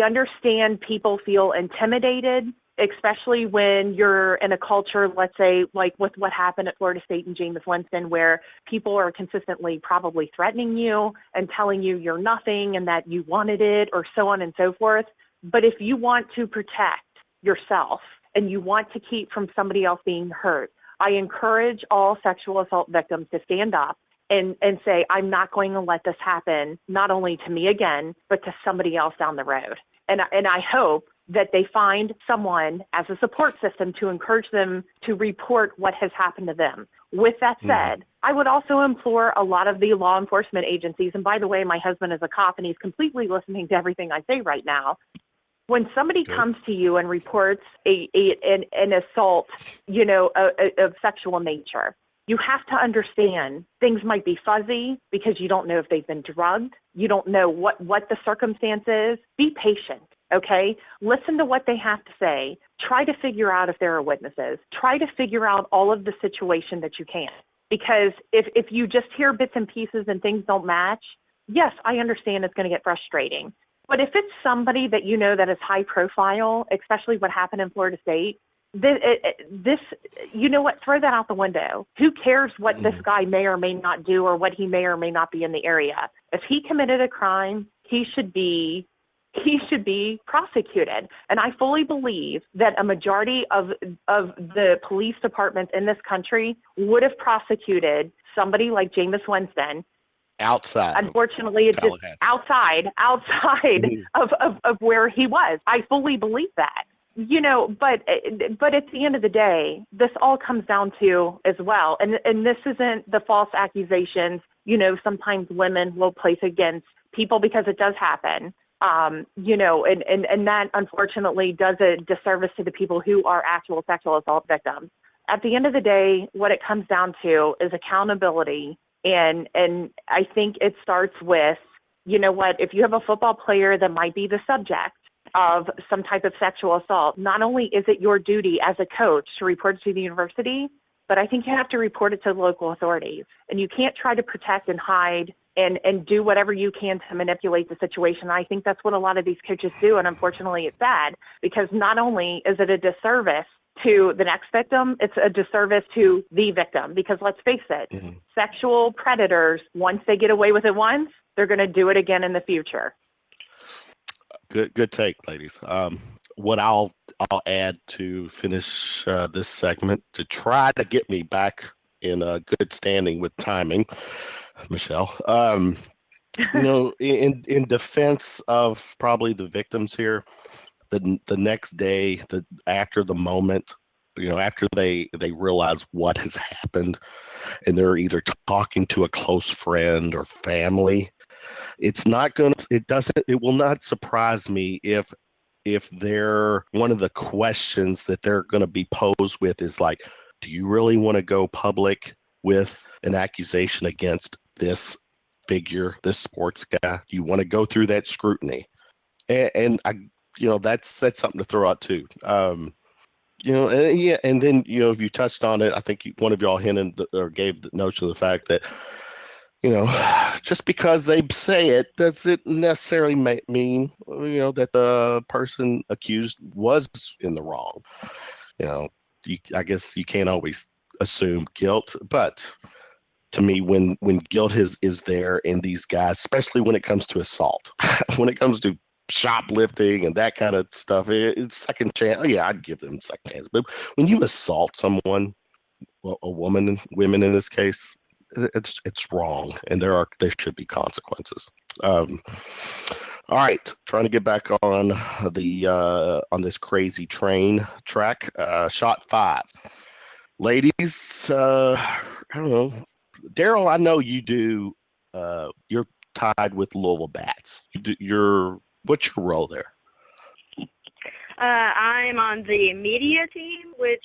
understand people feel intimidated, especially when you're in a culture, let's say, like with what happened at Florida State and Jameis Winston, where people are consistently probably threatening you and telling you you're nothing and that you wanted it, or so on and so forth. But if you want to protect yourself and you want to keep from somebody else being hurt, I encourage all sexual assault victims to stand up and say, I'm not going to let this happen, not only to me again, but to somebody else down the road. And I hope that they find someone as a support system to encourage them to report what has happened to them. With that said, I would also implore a lot of the law enforcement agencies, and by the way, my husband is a cop and he's completely listening to everything I say right now. When somebody comes to you and reports an assault, of sexual nature, you have to understand things might be fuzzy because you don't know if they've been drugged. You don't know what the circumstance is. Be patient, okay? Listen to what they have to say. Try to figure out if there are witnesses. Try to figure out all of the situation that you can. Because if you just hear bits and pieces and things don't match, yes, I understand it's going to get frustrating. But if it's somebody that you know that is high profile, especially what happened in Florida State, this, you know what, throw that out the window. Who cares what this guy may or may not do or what he may or may not be in the area? If he committed a crime, he should be prosecuted. And I fully believe that a majority of the police departments in this country would have prosecuted somebody like Jameis Winston. Unfortunately, it just outside of where he was. I fully believe that. But at the end of the day, this all comes down to as well, and this isn't the false accusations, sometimes women will place against people, because it does happen, and that unfortunately does a disservice to the people who are actual sexual assault victims. At the end of the day, what it comes down to is accountability, and I think it starts with, if you have a football player that might be the subject of some type of sexual assault, not only is it your duty as a coach to report it to the university, but I think you have to report it to the local authorities. And you can't try to protect and hide and do whatever you can to manipulate the situation. I think that's what a lot of these coaches do. And unfortunately, it's sad, because not only is it a disservice to the next victim, it's a disservice to the victim. Because let's face it, sexual predators, once they get away with it once, they're going to do it again in the future. Good take, ladies. What I'll add to finish this segment, to try to get me back in a good standing with timing, Michele. In defense of probably the victims here, the next day, after the moment, after they realize what has happened, and they're either talking to a close friend or family, it will not surprise me if they're one of the questions that they're going to be posed with is like, do you really want to go public with an accusation against this figure, this sports guy? Do you want to go through that scrutiny? And I, that's something to throw out too. And then if you touched on it, I think one of y'all hinted or gave the notion of the fact that just because they say it doesn't necessarily mean that the person accused was in the wrong. I guess you can't always assume guilt, but to me, when guilt is there in these guys, especially when it comes to assault, when it comes to shoplifting and that kind of stuff, it's second chance. Yeah, I'd give them second chance. But when you assault someone, a woman, women in this case, it's wrong, and there should be consequences. All right, trying to get back on on this crazy train track. Shot 5, ladies. I don't know, Daryl. I know you do. You're tied with Louisville Bats. What's your role there? I'm on the media team, which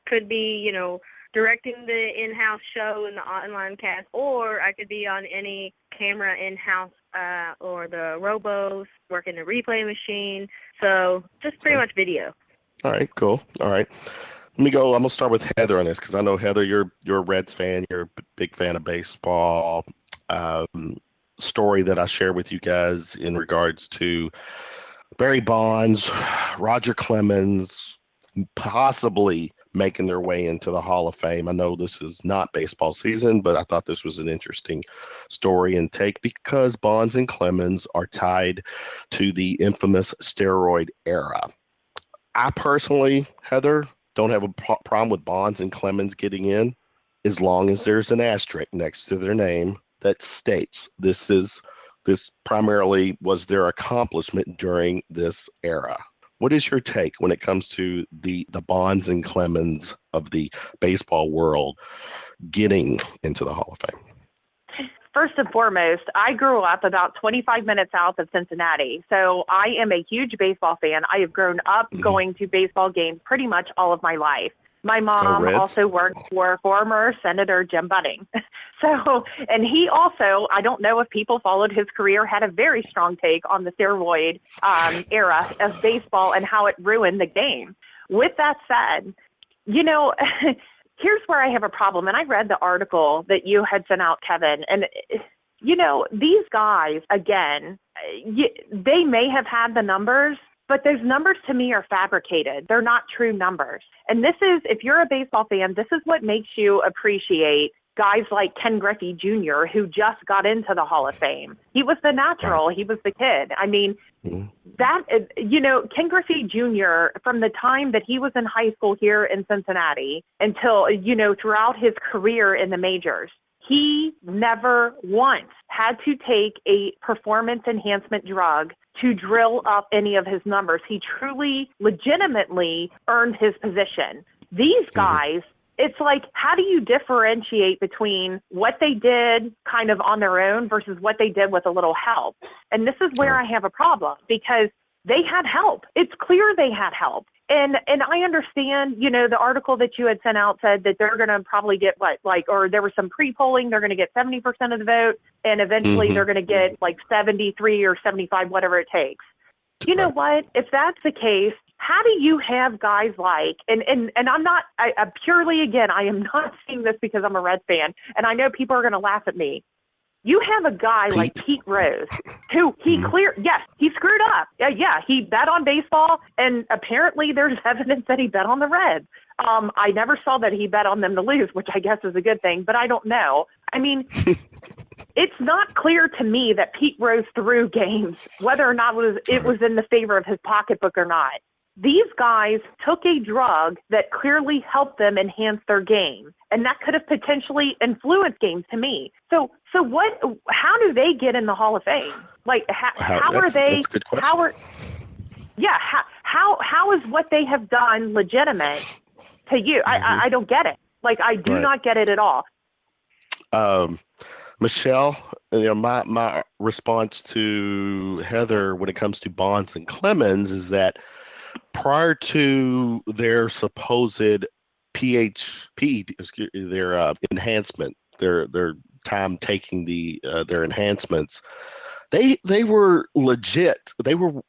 could be directing the in-house show and the online cast, or I could be on any camera in-house or the robos, working the replay machine. So just pretty much video. All right, cool. All right. Let me go. I'm going to start with Heather on this because I know, Heather, you're a Reds fan. You're a big fan of baseball. Story that I share with you guys in regards to Barry Bonds, Roger Clemens, possibly making their way into the Hall of Fame. I know this is not baseball season, but I thought this was an interesting story and take because Bonds and Clemens are tied to the infamous steroid era. I personally, Heather, don't have a problem with Bonds and Clemens getting in as long as there's an asterisk next to their name that states this primarily was their accomplishment during this era. What is your take when it comes to the Bonds and Clemens of the baseball world getting into the Hall of Fame? First and foremost, I grew up about 25 minutes south of Cincinnati, so I am a huge baseball fan. I have grown up going to baseball games pretty much all of my life. My mom also worked for former Senator Jim Budding. And he also, I don't know if people followed his career, had a very strong take on the steroid era of baseball and how it ruined the game. With that said, here's where I have a problem. And I read the article that you had sent out, Kevin. And, these guys, again, they may have had the numbers, but those numbers to me are fabricated. They're not true numbers. And this is, if you're a baseball fan, this is what makes you appreciate guys like Ken Griffey Jr., who just got into the Hall of Fame. He was the natural. He was the kid. I mean, Ken Griffey Jr., from the time that he was in high school here in Cincinnati until, throughout his career in the majors, he never once had to take a performance enhancement drug to drill up any of his numbers. He truly, legitimately earned his position. These guys, it's like, how do you differentiate between what they did kind of on their own versus what they did with a little help? And this is where I have a problem, because they had help. It's clear they had help. And I understand, the article that you had sent out said that they're going to probably get or there was some pre-polling, they're going to get 70% of the vote, and eventually they're going to get 73 or 75, whatever it takes. You know what? If that's the case, how do you have guys and I'm not, I purely, again, I am not saying this because I'm a Reds fan, and I know people are going to laugh at me. You have a guy like Pete Rose, who he screwed up. Yeah, he bet on baseball, and apparently there's evidence that he bet on the Reds. I never saw that he bet on them to lose, which I guess is a good thing, but I don't know. I mean, it's not clear to me that Pete Rose threw games, whether or not it was in the favor of his pocketbook or not. These guys took a drug that clearly helped them enhance their game, and that could have potentially influenced games to me. So what? How do they get in the Hall of Fame? How are they? That's a good question. How is what they have done legitimate to you. I don't get it. Like, I do not get it at all. Michele, my response to Heather when it comes to Bonds and Clemens is that prior to their supposed their enhancement, their time taking their enhancements, they were legit. They were,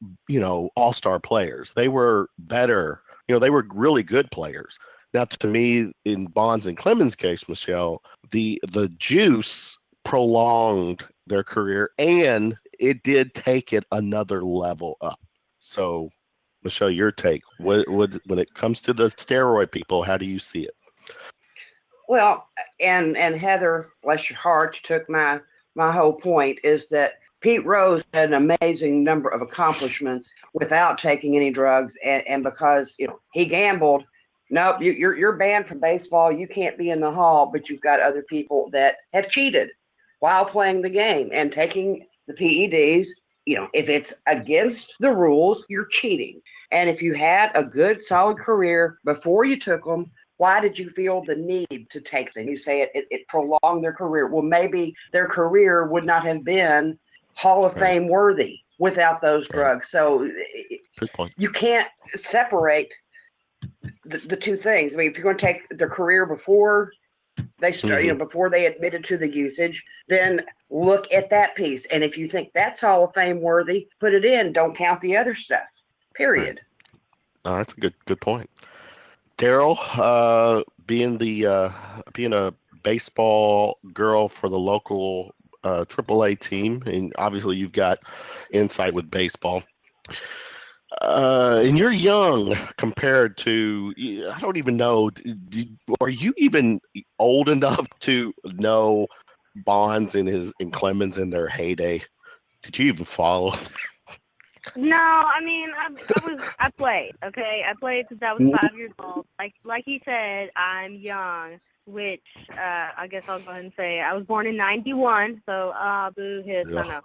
all-star players. They were better. They were really good players. Now, to me, in Bonds and Clemens' case, Michele, the juice prolonged their career, and it did take it another level up. So, Michele, your take. When it comes to the steroid people, how do you see it? Well, and Heather, bless your heart, took my whole point is that Pete Rose had an amazing number of accomplishments without taking any drugs, and because he gambled. Nope, you're banned from baseball. You can't be in the hall, but you've got other people that have cheated while playing the game and taking the PEDs. If it's against the rules, you're cheating. And if you had a good, solid career before you took them, why did you feel the need to take them? You say it prolonged their career. Well, maybe their career would not have been Hall of Fame worthy without those drugs. So you can't separate the two things. I mean, if you're going to take their career before they start, before they admitted to the usage, then look at that piece. And if you think that's Hall of Fame worthy, put it in. Don't count the other stuff. Period. Right. That's a good point. Daryl, being a baseball girl for the local AAA team, and obviously you've got insight with baseball. And you're young compared to, I don't even know, are you even old enough to know Bonds and Clemens in their heyday? Did you even follow? No, I mean, I played, okay? I played since I was 5 years old. Like he said, I'm young, which I guess I'll go ahead and say I was born in 91, so boo hits, I know.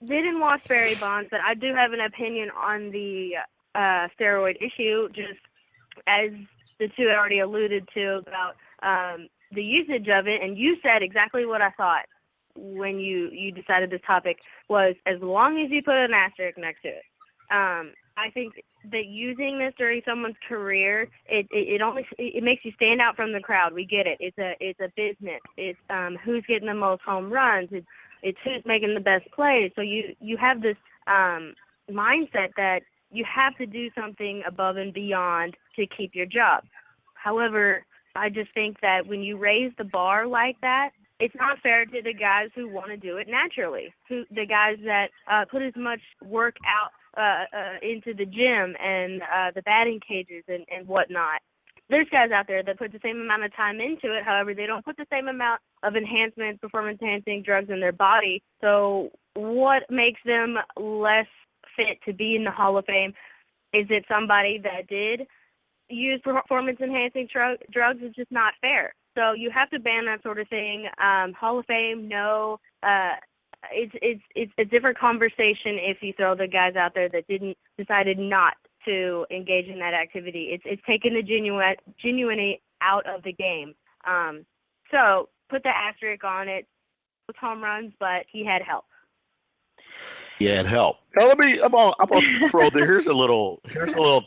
Didn't watch Barry Bonds, but I do have an opinion on the steroid issue, just as the two already alluded to about the usage of it, and you said exactly what I thought when you decided this topic was as long as you put an asterisk next to it. I think that using this during someone's career, it makes you stand out from the crowd. We get it. It's a business. It's who's getting the most home runs. It's who's making the best plays. So you have this mindset that you have to do something above and beyond to keep your job. However, I just think that when you raise the bar like that, it's not fair to the guys who want to do it naturally, the guys that put as much work out into the gym and the batting cages and whatnot. There's guys out there that put the same amount of time into it. However, they don't put the same amount of enhancement, performance-enhancing drugs in their body. So what makes them less fit to be in the Hall of Fame? Is it somebody that did use performance-enhancing drugs? It's just not fair. So you have to ban that sort of thing. Hall of Fame, no. It's a different conversation if you throw the guys out there that decided not to engage in that activity. It's taken the genuinity out of the game. So put the asterisk on it. With home runs, but he had help. Yeah, it helped. Now I'm gonna throw there. Here's a little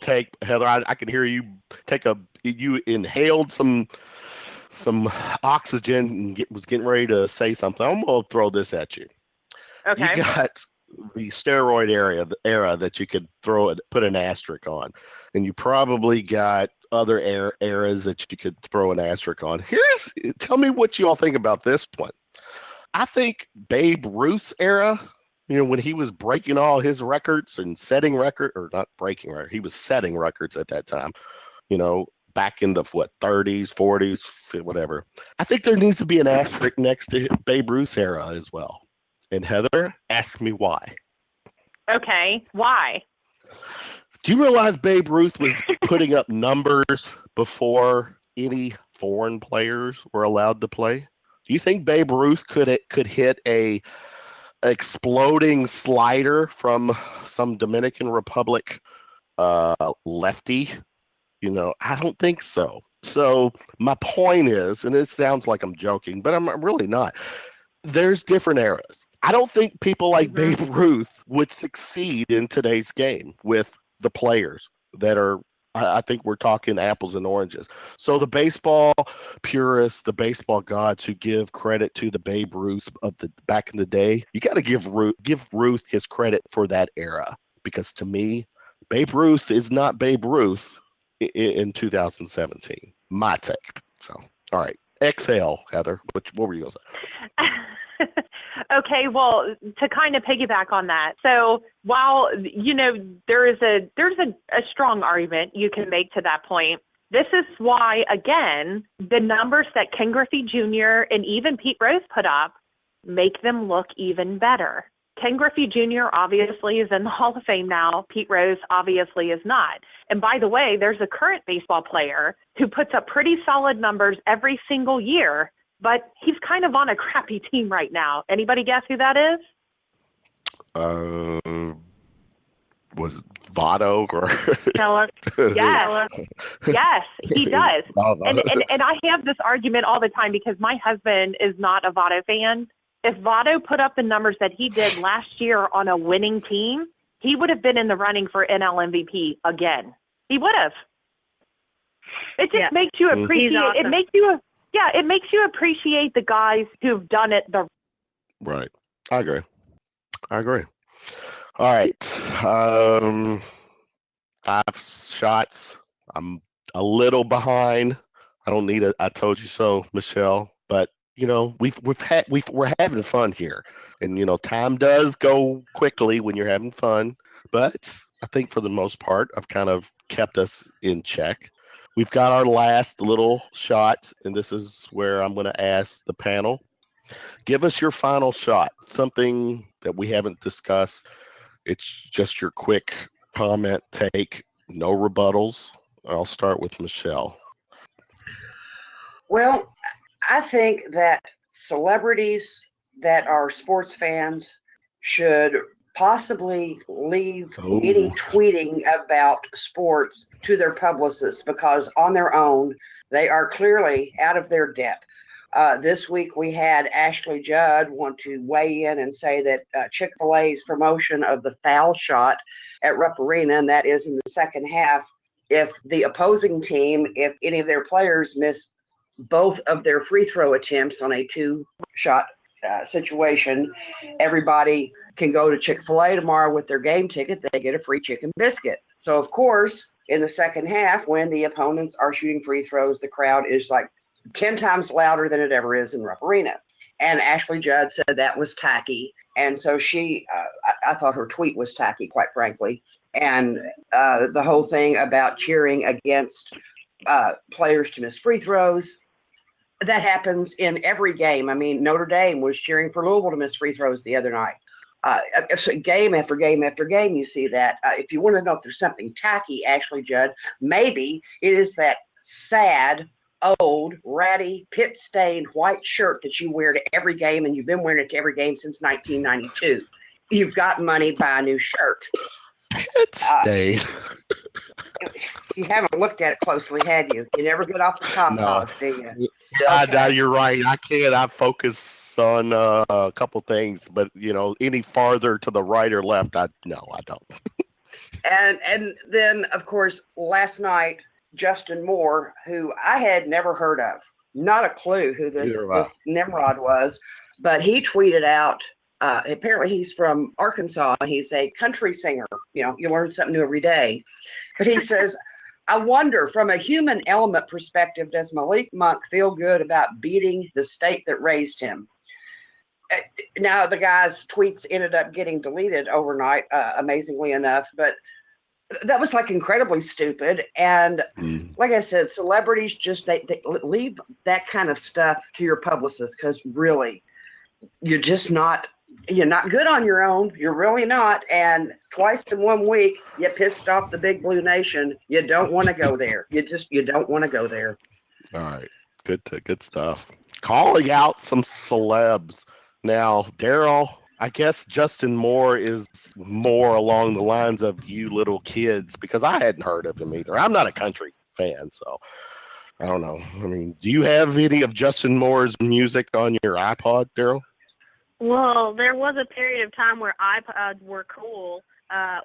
take, Heather. I can hear you you inhaled some oxygen and was getting ready to say something. I'm gonna throw this at you. Okay. You got the steroid era that you could put an asterisk on, and you probably got other eras that you could throw an asterisk on. Tell me what you all think about this one. I think Babe Ruth's era, when he was breaking all his records and setting he was setting records at that time, back in the 30s, 40s, whatever. I think there needs to be an asterisk next to Babe Ruth's era as well. And Heather, ask me why. Okay, why? Do you realize Babe Ruth was putting up numbers before any foreign players were allowed to play? Do you think Babe Ruth could hit a exploding slider from some Dominican Republic lefty? I don't think so. So my point is, and it sounds like I'm joking, but I'm really not. There's different eras. I don't think people like Babe Ruth would succeed in today's game with the players that are. I think we're talking apples and oranges. So the baseball purists, the baseball gods who give credit to the Babe Ruth of the back in the day, you got to give Ruth his credit for that era, because to me, Babe Ruth is not Babe Ruth in 2017. My take. So, all right. Exhale, Heather. What were you going to say? Okay, well, to kind of piggyback on that. So while, there's a strong argument you can make to that point, this is why, again, the numbers that Ken Griffey Jr. and even Pete Rose put up make them look even better. Ken Griffey Jr. obviously is in the Hall of Fame now. Pete Rose obviously is not. And by the way, there's a current baseball player who puts up pretty solid numbers every single year, but he's kind of on a crappy team right now. Anybody guess who that is? Was it Votto or? Yes, he does. And I have this argument all the time because my husband is not a Votto fan. If Votto put up the numbers that he did last year on a winning team, he would have been in the running for NL MVP again. He would have. It just makes you appreciate. Awesome. It makes you appreciate the guys who've done it the right. I agree. All right. 5 shots. I'm a little behind. I don't need I told you so, Michele. But we're having fun here, and time does go quickly when you're having fun. But I think for the most part, I've kind of kept us in check. We've got our last little shot, and this is where I'm going to ask the panel. Give us your final shot, something that we haven't discussed. It's just your quick comment, take, no rebuttals. I'll start with Michele. Well, I think that celebrities that are sports fans should possibly leave any tweeting about sports to their publicists, because on their own, they are clearly out of their depth. This week we had Ashley Judd want to weigh in and say that Chick-fil-A's promotion of the foul shot at Rupp Arena, and that is in the second half, if the opposing team, if any of their players miss both of their free throw attempts on a 2-shot situation, everybody can go to Chick-fil-A tomorrow with their game ticket. They get a free chicken biscuit. So, of course, in the second half, when the opponents are shooting free throws, the crowd is like 10 times louder than it ever is in Rupp Arena. And Ashley Judd said that was tacky. And so I thought her tweet was tacky, quite frankly. And the whole thing about cheering against players to miss free throws, that happens in every game. I mean, Notre Dame was cheering for Louisville to miss free throws the other night. Game after game after game, you see that. If you want to know if there's something tacky, Ashley Judd, maybe it is that sad, old, ratty, pit-stained white shirt that you wear to every game, and you've been wearing it to every game since 1992. You've got money, buy a new shirt. Pit-stained. You haven't looked at it closely, have you? You never get off the compost, do you? Yeah, okay. No, you're right. I can't. I focus on a couple things, but any farther to the right or left, I don't. And then, of course, last night, Justin Moore, who I had never heard of, not a clue who this Nimrod was, but he tweeted out. Apparently he's from Arkansas, and he's a country singer. You learn something new every day. But he says, I wonder, from a human element perspective, does Malik Monk feel good about beating the state that raised him? Now, the guy's tweets ended up getting deleted overnight, amazingly enough, but that was like incredibly stupid. And like I said, celebrities just, they leave that kind of stuff to your publicist, because really, you're not good on your own. You're really not. And twice in 1 week, you pissed off the Big Blue Nation. You don't want to go there. You don't want to go there. All right. Good stuff. Calling out some celebs. Now, Daryl, I guess Justin Moore is more along the lines of you little kids, because I hadn't heard of him either. I'm not a country fan, so I don't know. I mean, do you have any of Justin Moore's music on your iPod, Daryl? Well, there was a period of time where iPods were cool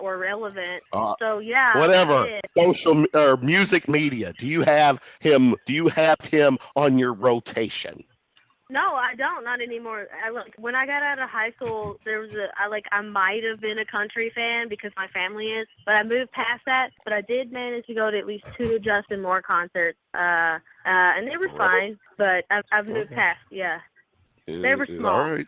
or relevant. So yeah, whatever. Social or music media. Do you have him? Do you have him on your rotation? No, I don't. Not anymore. When I got out of high school, there was I might have been a country fan because my family is, but I moved past that. But I did manage to go to at least 2 Justin Moore concerts, and they were fine. But I've moved past. Yeah, they were small.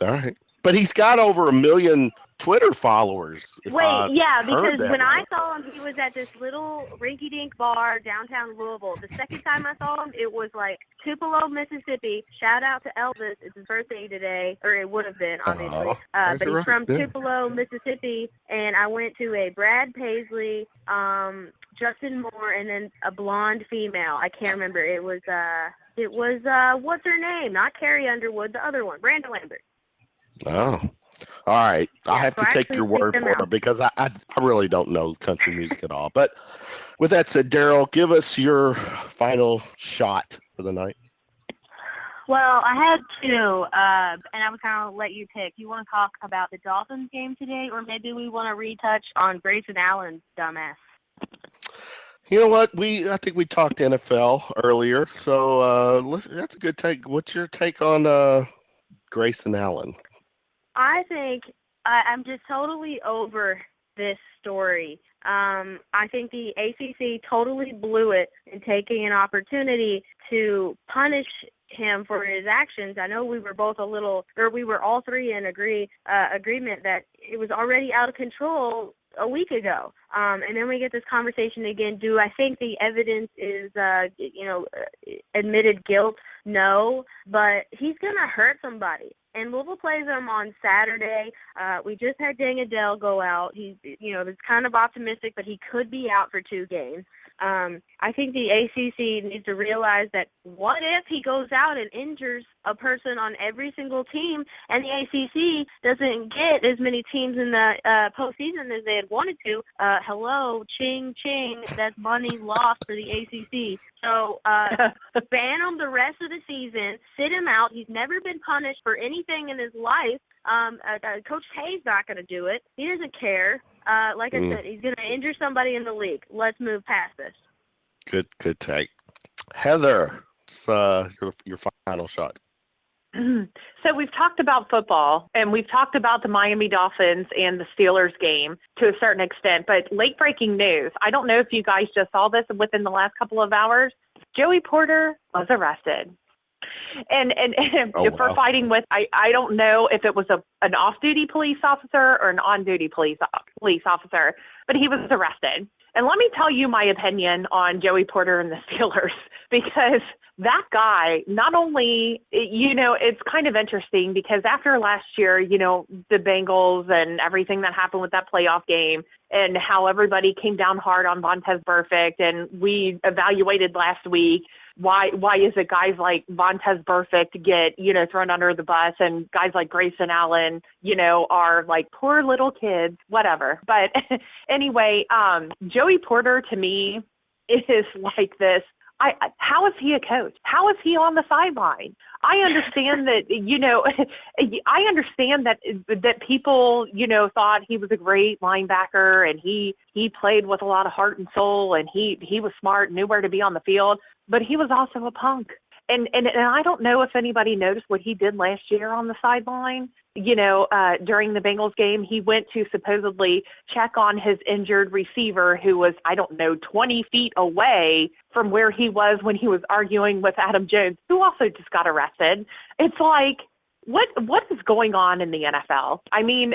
All right. But he's got over 1 million Twitter followers. Because when I saw him, he was at this little rinky-dink bar downtown Louisville. The second time I saw him, it was like Tupelo, Mississippi. Shout out to Elvis. It's his birthday today, or it would have been, obviously. But he's from Tupelo, Mississippi. And I went to a Brad Paisley, Justin Moore, and then a blonde female. I can't remember. It was what's her name? Not Carrie Underwood, the other one, Brandon Lambert. Oh, all right. Yeah, I have to take your word for it, because I really don't know country music at all. But with that said, Daryl, give us your final shot for the night. Well, I had 2, and I would kind of let you pick. You want to talk about the Dolphins game today, or maybe we want to retouch on Grayson Allen's dumbass? You know what? I think we talked NFL earlier, so that's a good take. What's your take on Grayson Allen? I think I'm just totally over this story. I think the ACC totally blew it in taking an opportunity to punish him for his actions. I know we were all three in agreement that it was already out of control a week ago. And then we get this conversation again. Do I think the evidence is, admitted guilt? No, but he's going to hurt somebody. And Louisville plays them on Saturday. We just had Dang Adele go out. He's, it's kind of optimistic, but he could be out for 2 games. I think the ACC needs to realize that what if he goes out and injures a person on every single team, and the ACC doesn't get as many teams in the postseason as they had wanted to? Hello, ching, ching, that's money lost for the ACC. So ban him the rest of the season, sit him out. He's never been punished for anything in his life. Coach Hay's not going to do it. He doesn't care. Like I said, he's going to injure somebody in the league. Let's move past this. Good take. Heather, it's your final shot. So we've talked about football, and we've talked about the Miami Dolphins and the Steelers game to a certain extent, but late breaking news. I don't know if you guys just saw this within the last couple of hours. Joey Porter was arrested. And for fighting with, I don't know if it was an off-duty police officer or an on-duty police officer, but he was arrested. And let me tell you my opinion on Joey Porter and the Steelers, because that guy, not only, it's kind of interesting because after last year, the Bengals and everything that happened with that playoff game and how everybody came down hard on Vontaze Burfict, and we evaluated last week why is it guys like Vontaze Burfict get, thrown under the bus, and guys like Grayson Allen, are like poor little kids, whatever. But anyway, Joey Porter to me is like this. How is he a coach? How is he on the sideline? I understand that, I understand that people, thought he was a great linebacker, and he played with a lot of heart and soul, and he was smart, knew where to be on the field, but he was also a punk. And I don't know if anybody noticed what he did last year on the sideline. During the Bengals game, he went to supposedly check on his injured receiver who was, 20 feet away from where he was when he was arguing with Adam Jones, who also just got arrested. It's like, what is going on in the NFL? I mean,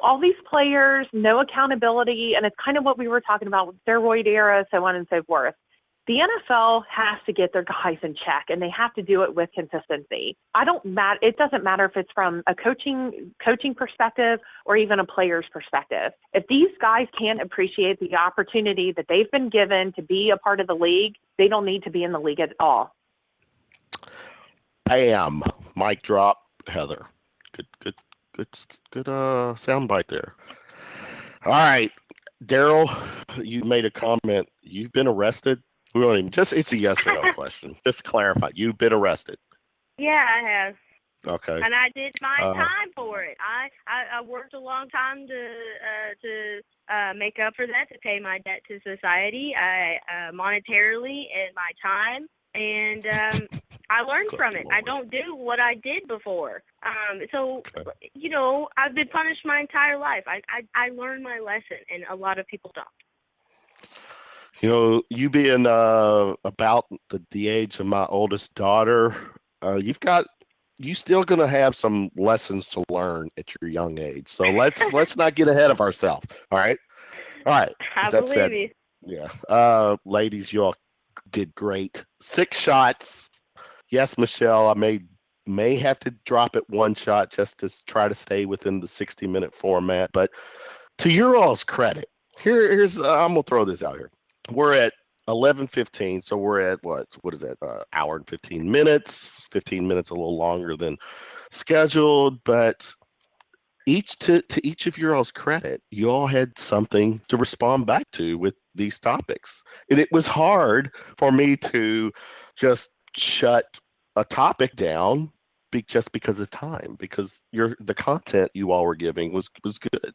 all these players, no accountability, and it's kind of what we were talking about with steroid era, so on and so forth. The NFL has to get their guys in check, and they have to do it with consistency. It doesn't matter if it's from a coaching perspective or even a player's perspective. If these guys can't appreciate the opportunity that they've been given to be a part of the league, they don't need to be in the league at all. Bam. Mic drop, Heather. Good soundbite there. All right, Daryl, you made a comment. You've been arrested. We don't even it's a yes or no question. Just clarify. You've been arrested. Yeah, I have. Okay. And I did my time for it. I worked a long time to make up for that, to pay my debt to society, monetarily and my time, and I learned from it. I don't do what I did before. You know, I've been punished my entire life. I learned my lesson, and a lot of people don't. You know, you being about the age of my oldest daughter, you still gonna have some lessons to learn at your young age. So let's not get ahead of ourselves. All right. I believe you. Yeah. Ladies, you all did great. 6 shots. Yes, Michele, I may have to drop it 1 shot just to try to stay within the 60-minute format. But to your all's credit, here's I'm gonna throw this out here. We're at 11:15, so we're at what is that? Hour and 15 minutes. 15 minutes a little longer than scheduled, but to each of your all's credit, you all had something to respond back to with these topics, and it was hard for me to just shut a topic down just because of time, because the content you all were giving was good.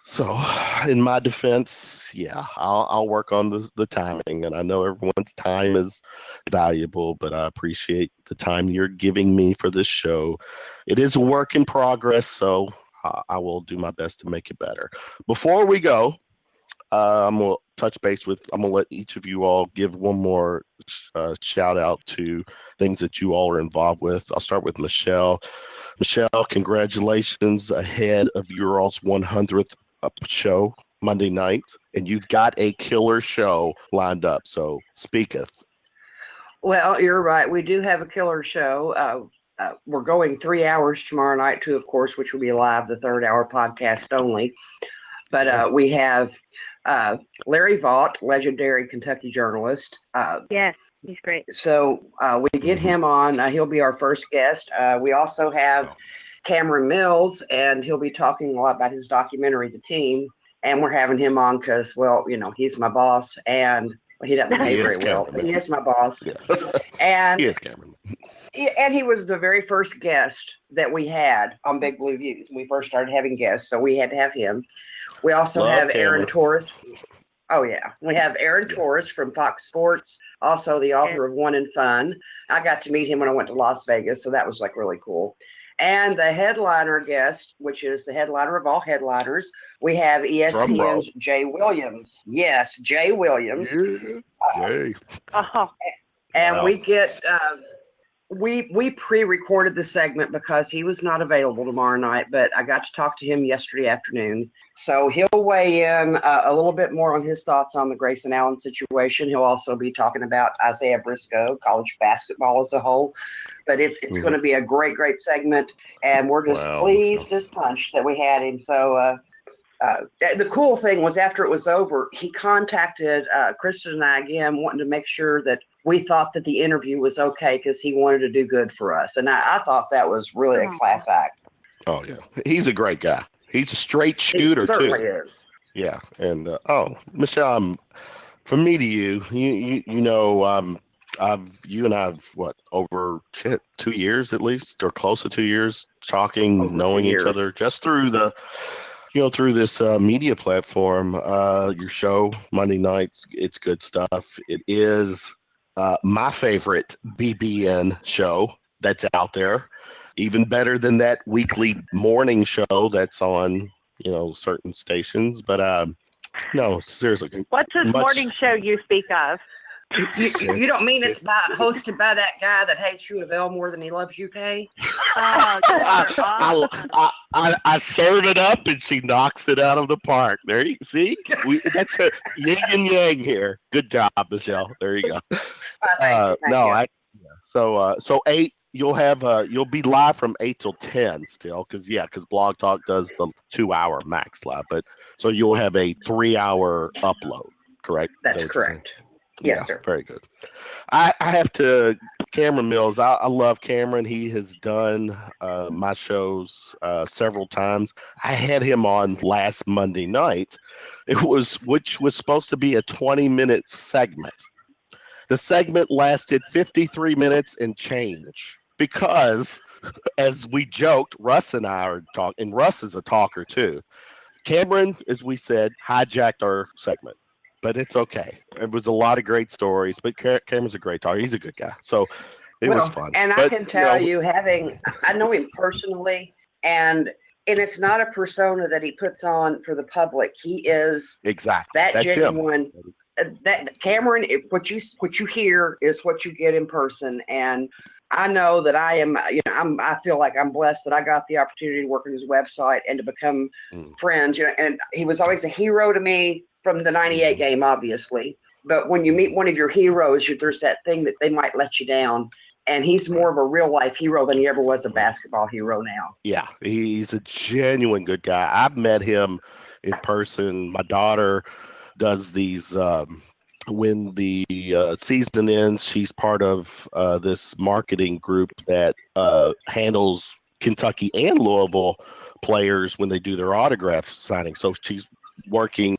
So, in my defense, yeah, I'll work on the timing, and I know everyone's time is valuable, but I appreciate the time you're giving me for this show. It is a work in progress, so I will do my best to make it better. Before we go, I'm gonna touch base with. I'm gonna let each of you all give one more shout out to things that you all are involved with. I'll start with Michele. Michele, congratulations ahead of your all's 100th show Monday night, and you've got a killer show lined up. So speaketh. Well, you're right. We do have a killer show. We're going 3 hours tomorrow night too, of course, which will be live, the 3rd-hour podcast only. But we have Larry Vaught, legendary Kentucky journalist. Yes, he's great. So we get him on. He'll be our first guest. We also have Cameron Mills, and he'll be talking a lot about his documentary, The Team. And we're having him on because, well, you know, he's my boss, and he doesn't pay very well, but he is my boss. Yeah. And he is Cameron. And he was the very first guest that we had on Big Blue Views when we first started having guests, so we had to have him. We also have Aaron Torres. Oh, yeah. We have Aaron Torres from Fox Sports, also the author of One in Fun. I got to meet him when I went to Las Vegas, so that was like really cool. And the headliner guest, which is the headliner of all headliners, we have ESPN's Jay Williams. Yes, Jay Williams. Jay. And we get... We pre-recorded the segment because he was not available tomorrow night, but I got to talk to him yesterday afternoon. So he'll weigh in a little bit more on his thoughts on the Grayson Allen situation. He'll also be talking about Isaiah Briscoe, college basketball as a whole. But it's going to be a great segment, and we're just pleased as punch that we had him. So the cool thing was after it was over, he contacted Kristen and I again, wanting to make sure that we thought that the interview was okay because he wanted to do good for us. And I thought that was really a class act. Oh, yeah. He's a great guy. He's a straight shooter, he certainly too. Is. Yeah. And, Michele, from me to you, you know, you and I've, over 2 years at least, or close to 2 years, talking, over knowing each other, just through through this media platform. Your show, Monday nights, it's good stuff. It is my favorite BBN show that's out there, even better than that weekly morning show that's on, certain stations. But no, seriously. What's this morning show you speak of? You don't mean it's hosted by that guy that hates U of L more than he loves UK? I serve it up and she knocks it out of the park. There you see, that's a yin and yang here. Good job, Michele. There you go. Thank you. So 8. You'll be live from 8 till 10 still, because Blog Talk does the 2-hour max live, but so you'll have a 3-hour upload, correct? That's correct. Yes, sir. Very good. I have to Cameron Mills, I love Cameron. He has done my shows several times. I had him on last Monday night. Which was supposed to be a 20-minute segment. The segment lasted 53 minutes and change because, as we joked, Russ and I are talking, and Russ is a talker too. Cameron, as we said, hijacked our segment, but it's okay. It was a lot of great stories, but Cameron's a great talker. He's a good guy. So it was fun. And I can tell you, I know him personally, and it's not a persona that he puts on for the public. He is exactly that that's genuine. Him. That Cameron, what you hear is what you get in person, and I know that I am. I feel like I'm blessed that I got the opportunity to work on his website and to become friends. And he was always a hero to me from the '98 game, obviously. But when you meet one of your heroes, there's that thing that they might let you down. And he's more of a real life hero than he ever was a basketball hero now. Yeah, he's a genuine good guy. I've met him in person. My daughter does these when the season ends. She's part of this marketing group that handles Kentucky and Louisville players when they do their autograph signing. So she's working,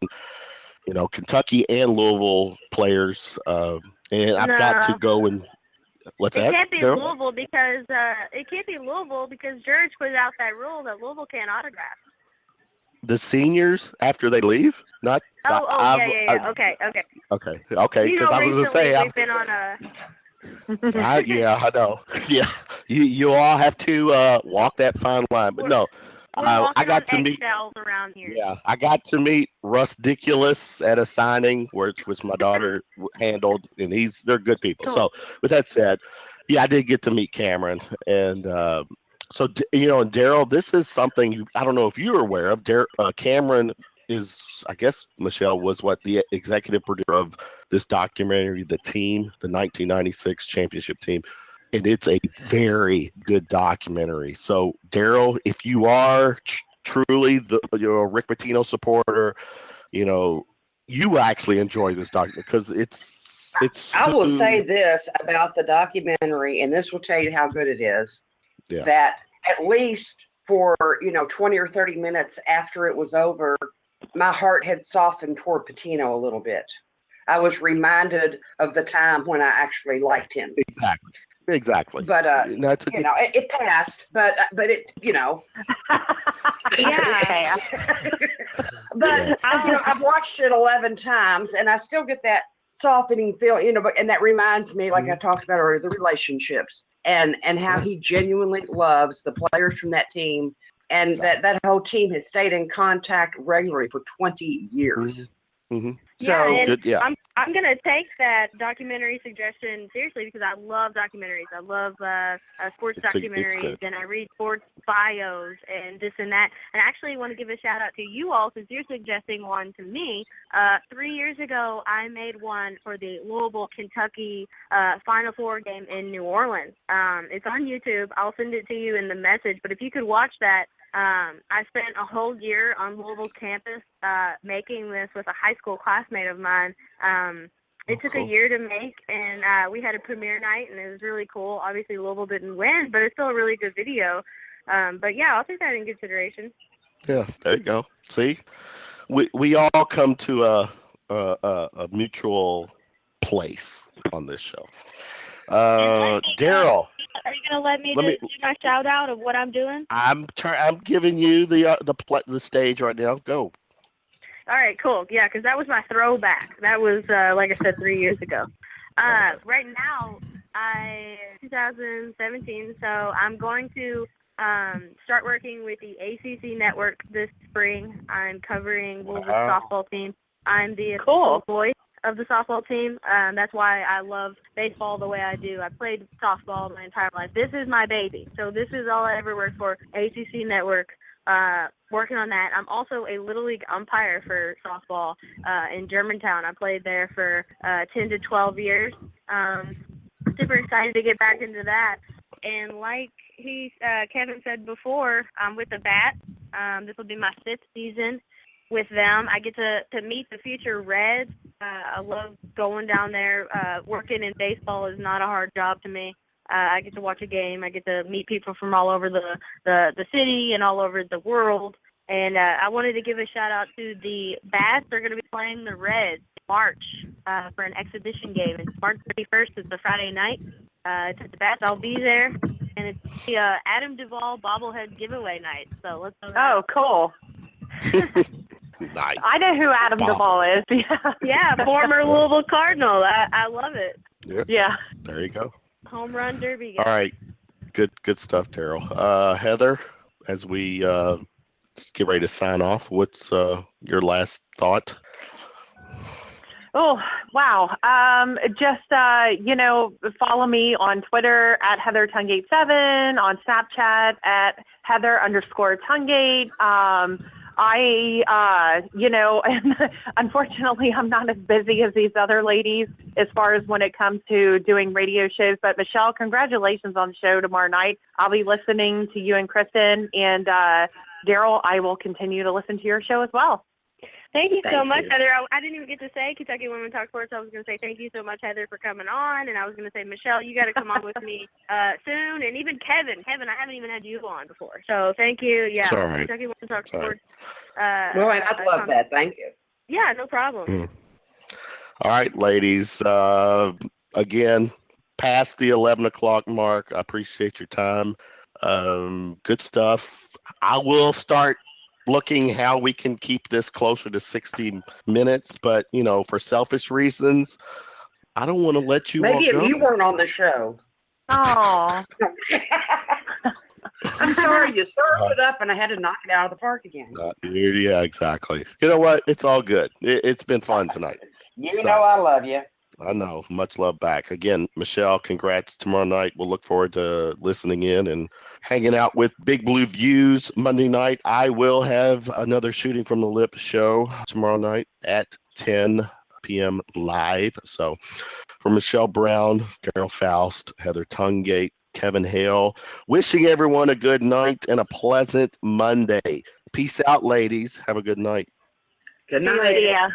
Kentucky and Louisville players. And I've got to go and what's that? It can't be Louisville because George put out that rule that Louisville can't autograph. The seniors after they leave? Not. Yeah. Okay. Okay. Because I was going to say we've been on a. Yeah, I know. Yeah, you all have to walk that fine line, but no. I got to meet around here. Yeah, I got to meet Russ Diculus at a signing, which my daughter handled, and they're good people. Cool. So, with that said, yeah, I did get to meet Cameron, and so and Daryl, this is something I don't know if you're aware of. Cameron is, I guess, Michele was the executive producer of this documentary, The Team, the 1996 championship team. And it's a very good documentary. So, Daryl, if you are truly a Rick Pitino supporter, you actually enjoy this documentary because it's. I will say this about the documentary, and this will tell you how good it is. Yeah. That at least for 20 or 30 minutes after it was over, my heart had softened toward Pitino a little bit. I was reminded of the time when I actually liked him. Exactly. But it passed. But it yeah. But I've watched it 11 times, and I still get that softening feel. And that reminds me, like I talked about earlier, the relationships and how he genuinely loves the players from that team, and that whole team has stayed in contact regularly for 20 years. Mm-hmm. So I'm gonna take that documentary suggestion seriously because I love documentaries. I love sports documentaries, and I read sports bios and this and that. And I actually want to give a shout out to you all since you're suggesting one to me. 3 years ago, I made one for the Louisville, Kentucky Final Four game in New Orleans. It's on YouTube. I'll send it to you in the message. But if you could watch that. I spent a whole year on Louisville's campus making this with a high school classmate of mine. It took a year to make, and we had a premiere night, and it was really cool. Obviously, Louisville didn't win, but it's still a really good video. But, yeah, I'll take that in consideration. Yeah, there you go. See? We all come to a mutual place on this show. Daryl. Are you gonna let me do my shout out of what I'm doing? I'm giving you the stage right now. Go. All right, cool. Yeah, because that was my throwback. That was like I said 3 years ago. Right now, 2017. So I'm going to start working with the ACC network this spring. I'm covering Louisville's softball team. I'm the official voice of the softball team. That's why I love baseball the way I do. I played softball my entire life. This is my baby. So this is all I ever worked for, ACC Network, working on that. I'm also a Little League umpire for softball in Germantown. I played there for 10 to 12 years. Super excited to get back into that. And like Kevin said before, I'm with the Bat. This will be my 5th season with them. I get to meet the future Reds I love going down there. Working in baseball is not a hard job to me. I get to watch a game. I get to meet people from all over the city and all over the world. And I wanted to give a shout out to the Bats. They're going to be playing the Reds in March for an exhibition game. It's March 31st. It's a Friday night. It's at the Bats. I'll be there. And it's the Adam Duvall bobblehead giveaway night. So let's go. Oh, cool. Nice. I know who Adam Duvall is. Yeah, former Louisville Cardinal. I love it. Yeah. There you go. Home run derby guy. All right. Good stuff, Daryl. Heather, as we get ready to sign off, what's your last thought? Oh, wow. Just, follow me on Twitter at Heather Tungate 7, on Snapchat at Heather_Tungate. And unfortunately, I'm not as busy as these other ladies as far as when it comes to doing radio shows. But Michele, congratulations on the show tomorrow night. I'll be listening to you and Kristen, and Daryl, I will continue to listen to your show as well. Thank you so much, Heather. I didn't even get to say Kentucky Women Talk Sports. I was going to say thank you so much, Heather, for coming on. And I was going to say, Michele, you got to come on with me soon. And even Kevin, I haven't even had you on before. So thank you. Yeah, right. Kentucky Women Talk Sports. Well, and I'd love that. Thank you. Yeah, no problem. All right, ladies. Again, past the 11 o'clock mark. I appreciate your time. Good stuff. I will start looking how we can keep this closer to 60 minutes, but for selfish reasons, I don't want to let you maybe all if go. you weren't on the show. Oh. I'm sorry, you served it up and I had to knock it out of the park again. Yeah, exactly. You know what? It's all good. It's been fun tonight. You know I love you. I know. Much love back. Again, Michele, congrats tomorrow night. We'll look forward to listening in and hanging out with Big Blue Views Monday night. I will have another Shooting from the Lip show tomorrow night at 10 p.m. live. So for Michele Brown, Daryl Foust, Heather Tungate, Kevin Hale, wishing everyone a good night and a pleasant Monday. Peace out, ladies. Have a good night. Good night. Yeah.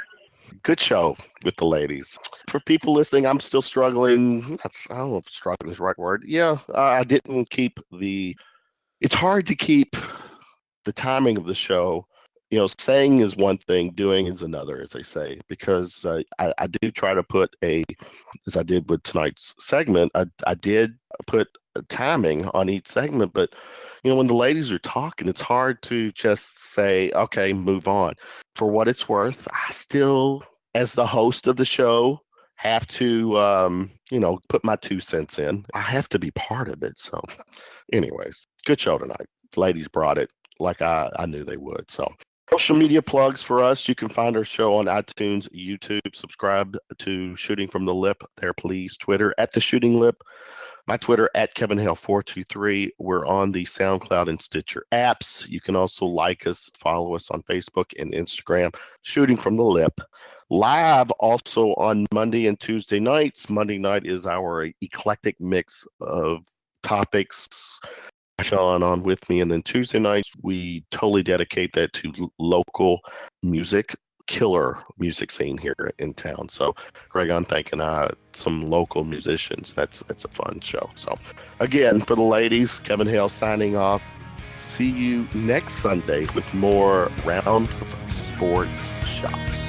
Good show with the ladies. For people listening, I'm still struggling. I don't know if struggling is the right word. Yeah, I didn't keep it's hard to keep the timing of the show. Saying is one thing, doing is another, as they say, because I do try to put as I did with tonight's segment, I did put a timing on each segment, but when the ladies are talking, it's hard to just say, okay, move on. For what it's worth, I still, as the host of the show, have to, put my 2 cents in. I have to be part of it. So anyways, good show tonight. The ladies brought it like I knew they would. So social media plugs for us. You can find our show on iTunes, YouTube. Subscribe to Shooting from the Lip there, please. Twitter at The Shooting Lip. My Twitter at KevinHale423. We're on the SoundCloud and Stitcher apps. You can also like us, follow us on Facebook and Instagram. Shooting from the Lip. Live also on Monday and Tuesday nights. Monday night is our eclectic mix of topics. Sean on with me, and then Tuesday nights we totally dedicate that to local music, killer music scene here in town. So Greg, I'm thanking some local musicians. That's a fun show. So again, for the ladies, Kevin Hale signing off. See you next Sunday with more Round of Sports Shots.